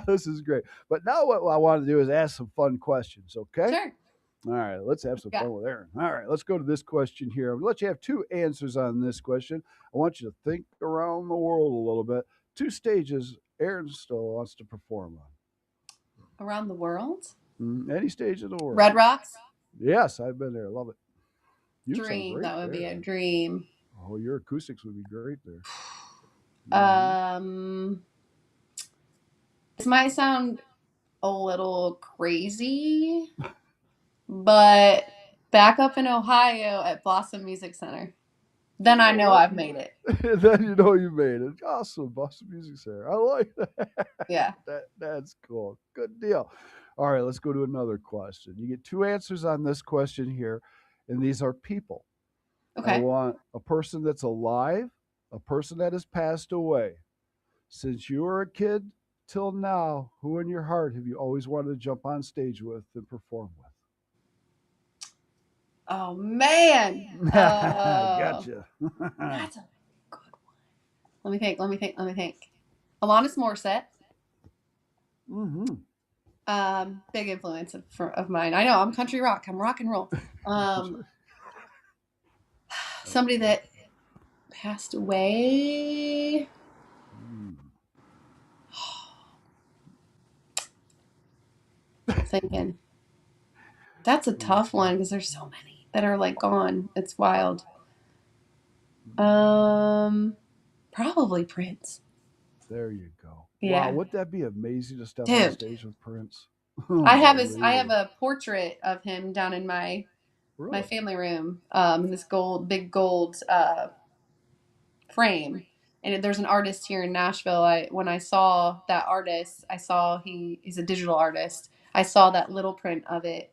This is great. But now what I want to do is ask some fun questions, okay? Sure. All right, let's have What some you got? fun with Aaron. All right, let's go to this question here. I'm gonna let you have two answers on this question. I want you to think around the world a little bit. Two stages Aaron Stoll wants to perform Around the world? on. Any stage in the world. Red Rocks? Yes, I've been there. Love it. You'd sound Dream. great That would be there. a dream. Oh, your acoustics would be great there. Hmm. Um, this might sound a little crazy, but back up in Ohio at Blossom Music Center. Then I know Oh, I've made it. then you know you made it. Awesome, Boston Music Center. I like that. Yeah. That's cool. Good deal. All right, let's go to another question. You get two answers on this question here, and these are people. I Okay. want a person that's alive, a person that has passed away. Since you were a kid till now, who in your heart have you always wanted to jump on stage with and perform Oh man. with? Gotcha. That's a good one. Let me think. Alanis Morissette. Hmm. Big influence of mine. I know I'm country rock. I'm rock and roll. Um, somebody Okay. that passed away. Mm. Thinking that's a tough one because there's so many that are like gone. It's wild. Um, Probably Prince. There you go. Wow, Yeah, would that be amazing to step on dude. stage with Prince? I have Unbelievable. a portrait of him down in my Really? family room. In this big gold frame. And there's an artist here in Nashville. When I saw that artist, I saw he's a digital artist. I saw that little print of it,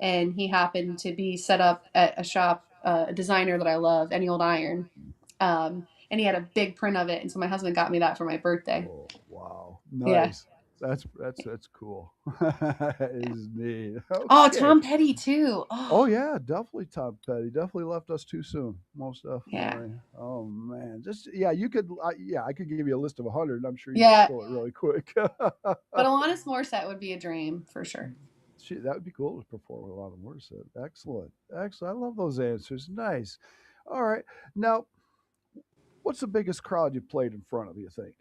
and he happened to be set up at a shop, a designer that I love, Any Old Iron. And he had a big print of it, and so my husband got me that for my birthday. Oh, wow. Yeah. Nice. That's cool. That Yeah. is neat. Oh, Okay. Tom Petty too. Oh, Oh yeah, definitely Tom Petty. Definitely left us too soon. Most yeah, definitely. Oh man, just yeah, you could. Yeah, I could give you a list of 100. I'm sure you could yeah. fill it really quick. But Alanis Morissette would be a dream for sure. That would be cool to perform with a lot of words. Excellent, excellent. I love those answers. Nice. All right, now what's the biggest crowd you played in front of? You think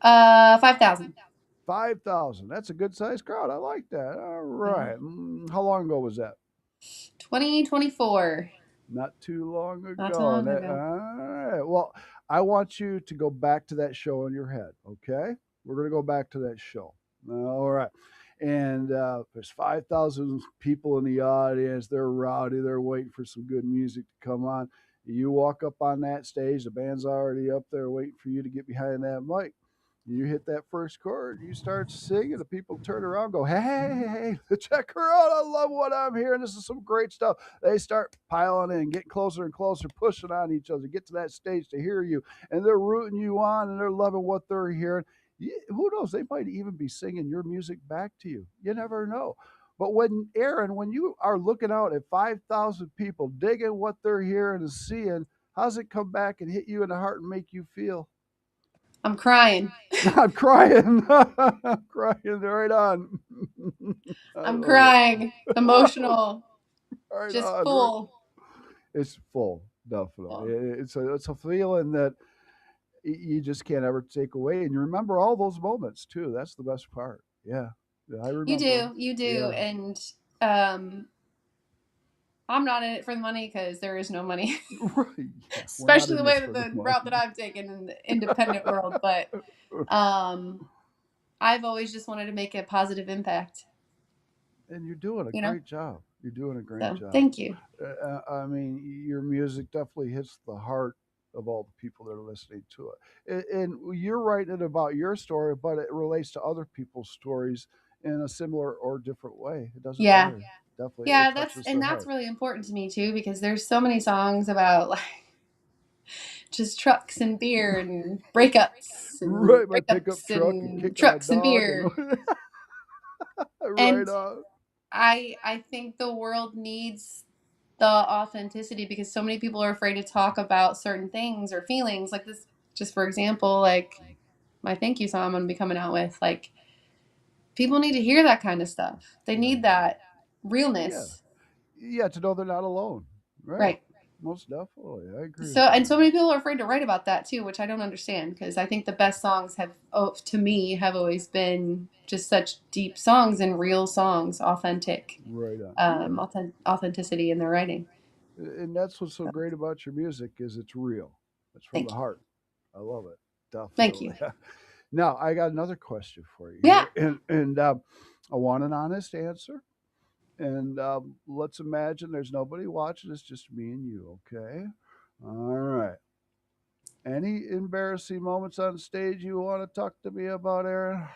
5,000. 5,000? That's a good sized crowd. I like that. All Yeah. right. How long ago was that? 2024. Not too long Not too ago. long ago. All right. Well, I want you to go back to that show in your head. Okay, we're gonna go back to that show. All right. And there's 5,000 people in the audience. They're rowdy. They're waiting for some good music to come on. You walk up on that stage. The band's already up there waiting for you to get behind that mic. You hit that first chord, you start singing, the people turn around, go, hey, hey, hey, check her out. I love what I'm hearing. This is some great stuff. They start piling in, getting closer and closer, pushing on each other, get to that stage to hear you. And they're rooting you on and they're loving what they're hearing. Who knows? They might even be singing your music back to you. You never know. But when, Erin, when you are looking out at 5,000 people digging what they're hearing and seeing, how's it come back and hit you in the heart and make you feel? I'm crying. I'm crying. I'm crying right on. I I'm love crying. it. Emotional. Right Just on. Right. full. It's full, definitely. Full. It's a feeling that you just can't ever take away, and you remember all those moments too. That's the best part. Yeah, yeah, I You remember. do. You do. Yeah, And um, I'm not in it for the money because there is no money, right. Yeah, we're not especially the in way this that for the the route that money. I've taken in the independent world. But um, I've always just wanted to make a positive impact, And you're doing a you know? great job. You're doing a great So job. thank you. I mean, your music definitely hits the heart of all the people that are listening to it. And you're writing it about your story, but it relates to other people's stories in a similar or different way. It doesn't Yeah. matter. Definitely, it Yeah, touches the that's heart. really important to me too because there's so many songs about like just trucks and beer and Right, my pickup breakups truck and and kicking my trucks and dog and beer. right And on. I think the world needs the authenticity because so many people are afraid to talk about certain things or feelings like this. Just for example, like my thank you song I'm going to be coming out with, like people need to hear that kind of stuff. They Yeah, need that yeah, realness. yeah. To know they're not alone. Right. Right. Most definitely, I agree So with you and so on many people are afraid to write about that too, which I don't understand because I think the best songs have, oh, to me, have always been just such deep songs and real songs, authentic, that. Right on. Yeah. authenticity in their writing. And that's what's so So, great about your music is it's real. It's from the thank you, heart. I love it. thank you. Definitely. Now I got another question for you Yeah. here, and I want an honest answer. And let's imagine there's nobody watching. It's just me and you. Okay. All right. Any embarrassing moments on stage you want to talk to me about, Erin?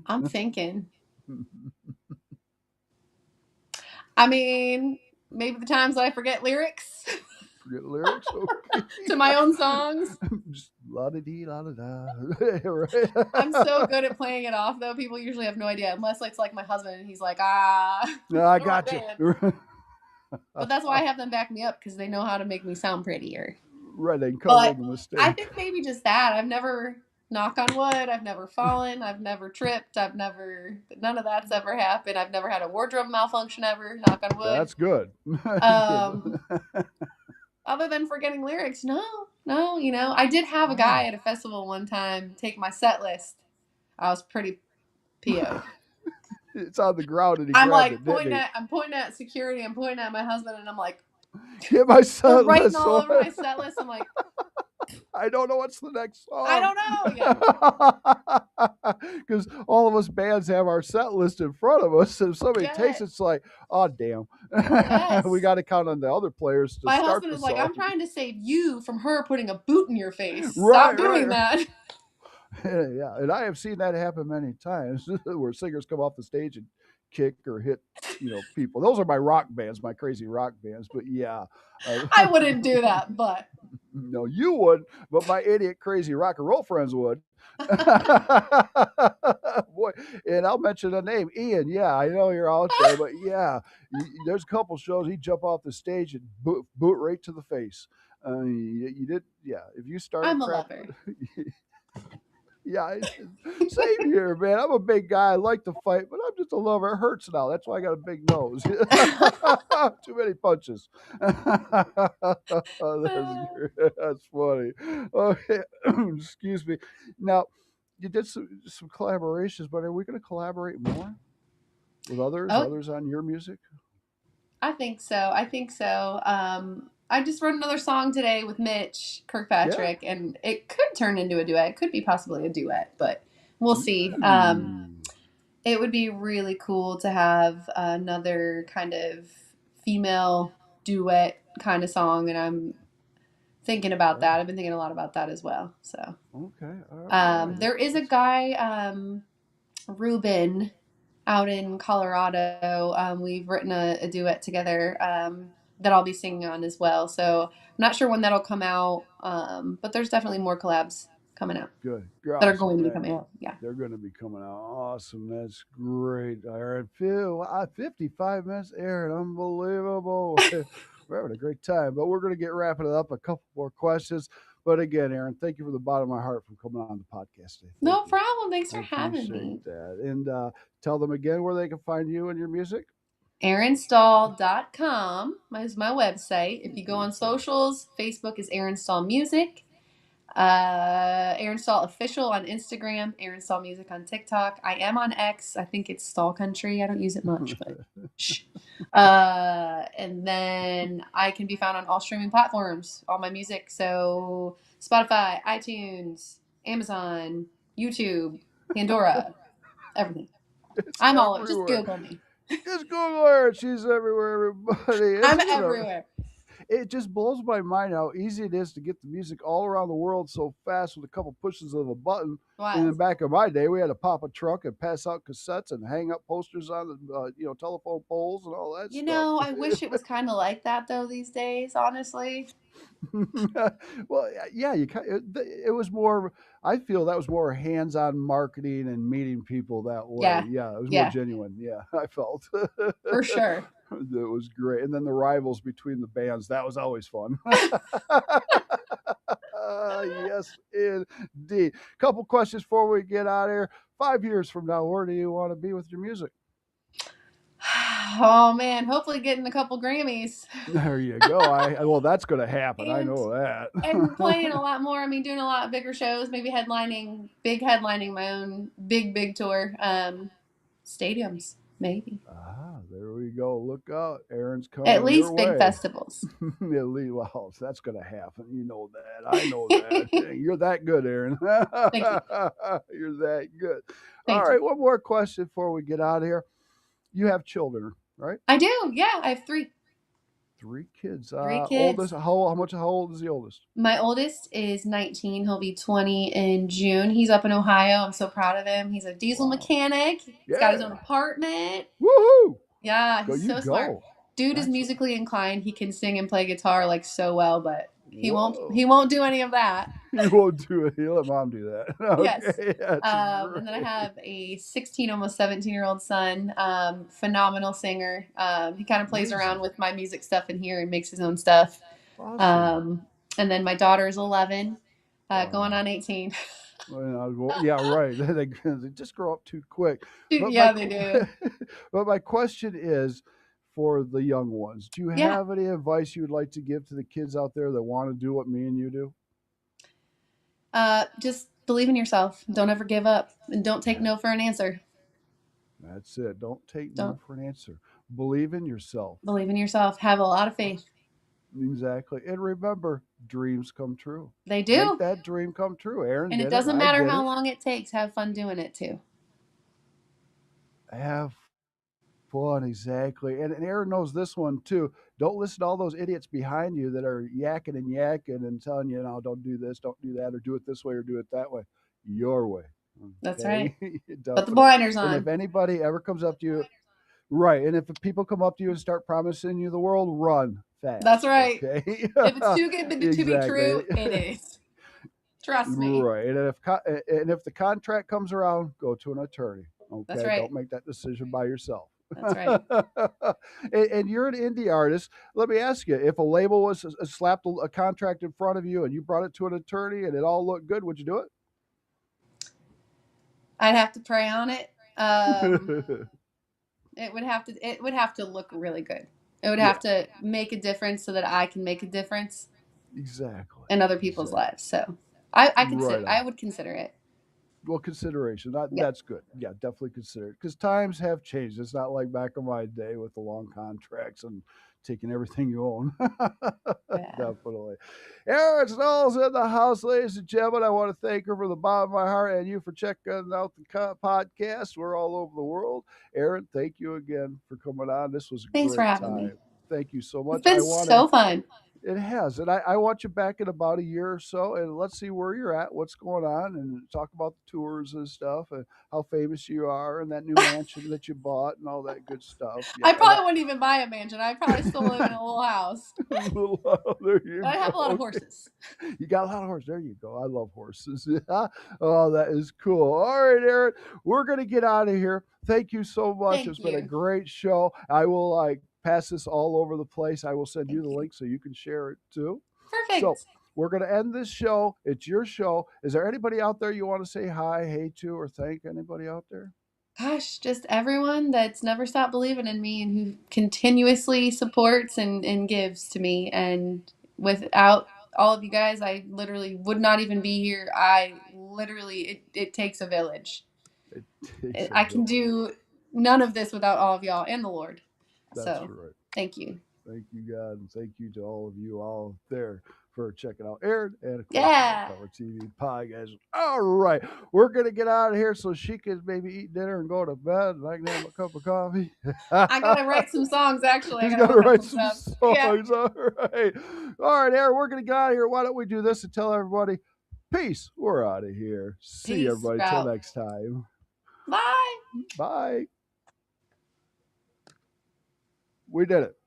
I'm thinking. I mean, maybe the times that I forget lyrics Forget lyrics. Okay. to my own songs. Just la da dee la da da. Right. I'm so good at playing it off, though. People usually have no idea, unless it's like my husband and he's like, ah, No, I the wrong got band. you. But that's why I have them back me up because they know how to make me sound prettier. Right, they can cover But the I mistake. think maybe just that. I've never, knock on wood, I've never fallen. I've never tripped. I've never, none of that's ever happened. I've never had a wardrobe malfunction ever, knock on wood. That's good. Um, Other than forgetting lyrics, no, no, I did have a guy Wow. at a festival one time take my set list. I was pretty PO'd. It's on the ground and he grabbed it, didn't he? I'm pointing at security, I'm pointing at my husband, and I'm like, Get my they're son. writing Let's all so. over my set list. I'm like, I don't know what's the next I song. don't know. Yeah. Because all of us bands have our set list in front of us. And if somebody takes it, Yes. it's like, oh, damn. We Yes. got to count on the other players to My start husband the is like, song. I'm trying to save you from her putting a boot in your face. Right, Stop right, doing that. yeah, and I have seen that happen many times where singers come off the stage and kick or hit, people. Those are my rock bands, my crazy rock bands. But yeah, uh, I wouldn't do that, but no, you would, but my idiot crazy rock and roll friends would. Boy, and I'll mention a name, Ian. Yeah, I know you're out there, but yeah, there's a couple shows he jump off the stage and boot right to the face. You did, yeah. If you started I'm a crap, lover. yeah, same here, man. I'm a big guy. I like to fight, but I'm just a lover. It hurts now. That's why I got a big nose. Too many punches. That's funny. Okay, excuse me. Now, you did some collaborations, but are we going to collaborate more with others? Oh, Others on your music? I think so. I think so. I just wrote another song today with Mitch Yeah. Kirkpatrick, and it could turn into a duet. It could be possibly a duet, but we'll see. Ooh. It would be really cool to have another kind of female duet kind of song, and I'm thinking about Yeah. that. I've been thinking a lot about that as well. So Okay. All right. there is a That's guy, Ruben, out in Colorado. We've written a duet together that I'll be singing on as well. So I'm not sure when that'll come out, but there's definitely more collabs coming out good. You're that are awesome. going to be Man. coming out. Yeah. They're going to be coming out. Awesome. That's great. Aaron, 55 minutes, Aaron. Unbelievable. We're having a great time, but we're going to get wrapping it up. A couple more questions. But again, Aaron, thank you from the bottom of my heart for coming on the podcast today. Thank No you. problem. Thanks I for having appreciate me. that. And tell them again where they can find you and your music. ErinStoll.com is my website. If you go on Okay. socials, Facebook is Erin Stoll Music. Erin Stoll Official on Instagram, Erin Stoll Music on TikTok. I am on X. I think it's Stoll Country. I don't use it much, but shh. And then I can be found on all streaming platforms, all my music. So Spotify, iTunes, Amazon, YouTube, Pandora, everything. It's I'm all over. Just everywhere. Google me. Just Google her. She's everywhere, everybody. I'm Isn't it? everywhere. It just blows my mind how easy it is to get the music all around the world so fast with a couple pushes of a button. In the Wild. back of my day, we had to pop a trunk and pass out cassettes and hang up posters on the telephone poles and all that You stuff. know, I wish it was kind of like that though these days, honestly. Well, yeah, it was more. I feel that was more hands-on marketing and meeting people that way. Yeah. Yeah, it was more Yeah, genuine. Yeah, I felt for it sure. was great. And then the rivals between the bands, that was always fun. Yes, indeed. Couple questions before we get out of here. 5 years from now, where do you want to be with your music? Oh man, hopefully getting a couple Grammys There you go. Well, that's going to happen. I and know playing a that. lot more. I mean, doing a lot bigger shows, maybe headlining my own big tour. Stadiums, maybe. There we go. Look out. Aaron's At coming your least big way. festivals. Well, that's going to happen. You know that. I know that. You're that good, Aaron. Thank you. You're that good. All Thank you. right. One more question before we get out of here. You have children, right? I do. Yeah, I have three. Three kids. Three Oldest. kids. How old is the oldest? My oldest is 19. He'll be 20 in June. He's up in Ohio. I'm so proud of him. He's a diesel Wow. mechanic. He's got his own Yeah. apartment. Woohoo. Yeah, Go he's you so smart. go. Dude is That's musically inclined. He can sing and play guitar like so well, but he whoa. won't do any of that. You won't do it. You let mom do that. Yes. Okay. That's And then I great. have a 16, almost 17-year-old son, phenomenal singer. He kind of plays around Amazing. with my music stuff in here and makes his own stuff. Awesome. Um, and then my daughter is 11, going Wow. on 18. Well, yeah, right. They just grow up too quick. But Yeah, they do. but my question is for the young ones. Do you Yeah. have any advice you would like to give to the kids out there that want to do what me and you do? Just believe in yourself. Don't ever give up, and don't take Yeah, no for an answer. that's it. Don't take no Don't for an answer. Believe in yourself. believe in yourself. Have a lot of faith. Exactly. And remember, dreams come true. They Make do, that dream come true. Aaron and it did it. doesn't I matter did how it. long it takes. Have fun doing it too. Have fun, exactly. And Aaron knows this one too. Don't listen to all those idiots behind you that are yakking and telling you, no, don't do this, don't do that, or do it this way or do it that way. Your way. That's Okay? right. Put the Definitely. blinders And if on. anybody ever comes up to you, right. And if people come up to you and start promising you the world, run That's fast. right. Okay? If it's too good to be Exactly. true, it is. Trust me. Right. And if the contract comes around, go to an attorney. That's Okay. right. Don't make that decision by yourself. That's right. And you're an indie artist. Let me ask you, if a label was slapped a contract in front of you and you brought it to an attorney and it all looked good, would you do I'd have to pray on it. it? It would have to look really good. It would Yeah, have to make a difference so that I can make a difference exactly. in other people's Exactly. lives. So Right I on. would consider it. Well, consideration. Yeah, That's good. Yeah, definitely consider it because times have changed. It's not like back in my day with the long contracts and taking everything you own. yeah. Definitely. Erin Stoll's in the house, ladies and gentlemen. I want to thank her from the bottom of my heart and you for checking out the podcast. We're all over the world. Erin, thank you again for coming on. This was a Thanks for great having me. time. Thank you so It's much. been so fun. It has, and I want you back in about a year or so, and let's see where you're at, what's going on, and talk about the tours and stuff, and how famous you are, and that new mansion that you bought, and all that good stuff. Yeah, I I probably want wouldn't even buy a mansion. I'd probably still live in a little house. little. There you But I have a go. lot of Okay. horses. You got a lot of horses. There you go. I love horses. Yeah. Oh, that is cool. All right, Erin, we're gonna get out of here. Thank you so much. Thank It's been a you. great show. I will like pass this all over the place. I will send you Thank the you. link so you can share it too. So Perfect. we're gonna end this show. It's your show. Is there anybody out there you want to say hi, hey to, or thank anybody out there? Gosh, just everyone that's never stopped believing in me and who continuously supports and gives to me. And without all of you guys, I literally would not even be here. I literally, it takes a village. It takes a I can village. do none of this without all of y'all and the Lord. That's So right. thank you. Thank you, God, and thank you to all of you all there for checking out Erin and, of course, the No Yeah. Cover TV podcast. All right, we're gonna get out of here so she can maybe eat dinner and go to bed, and I can have a cup of coffee. I gotta write some songs actually. I He's gotta gonna work on write some some stuff. Yeah. songs. All right, Erin, we're gonna get out of here. Why don't we do this and tell everybody, peace. We're out of here. See you, Peace everybody. Till out. next time. Bye. Bye. We did it.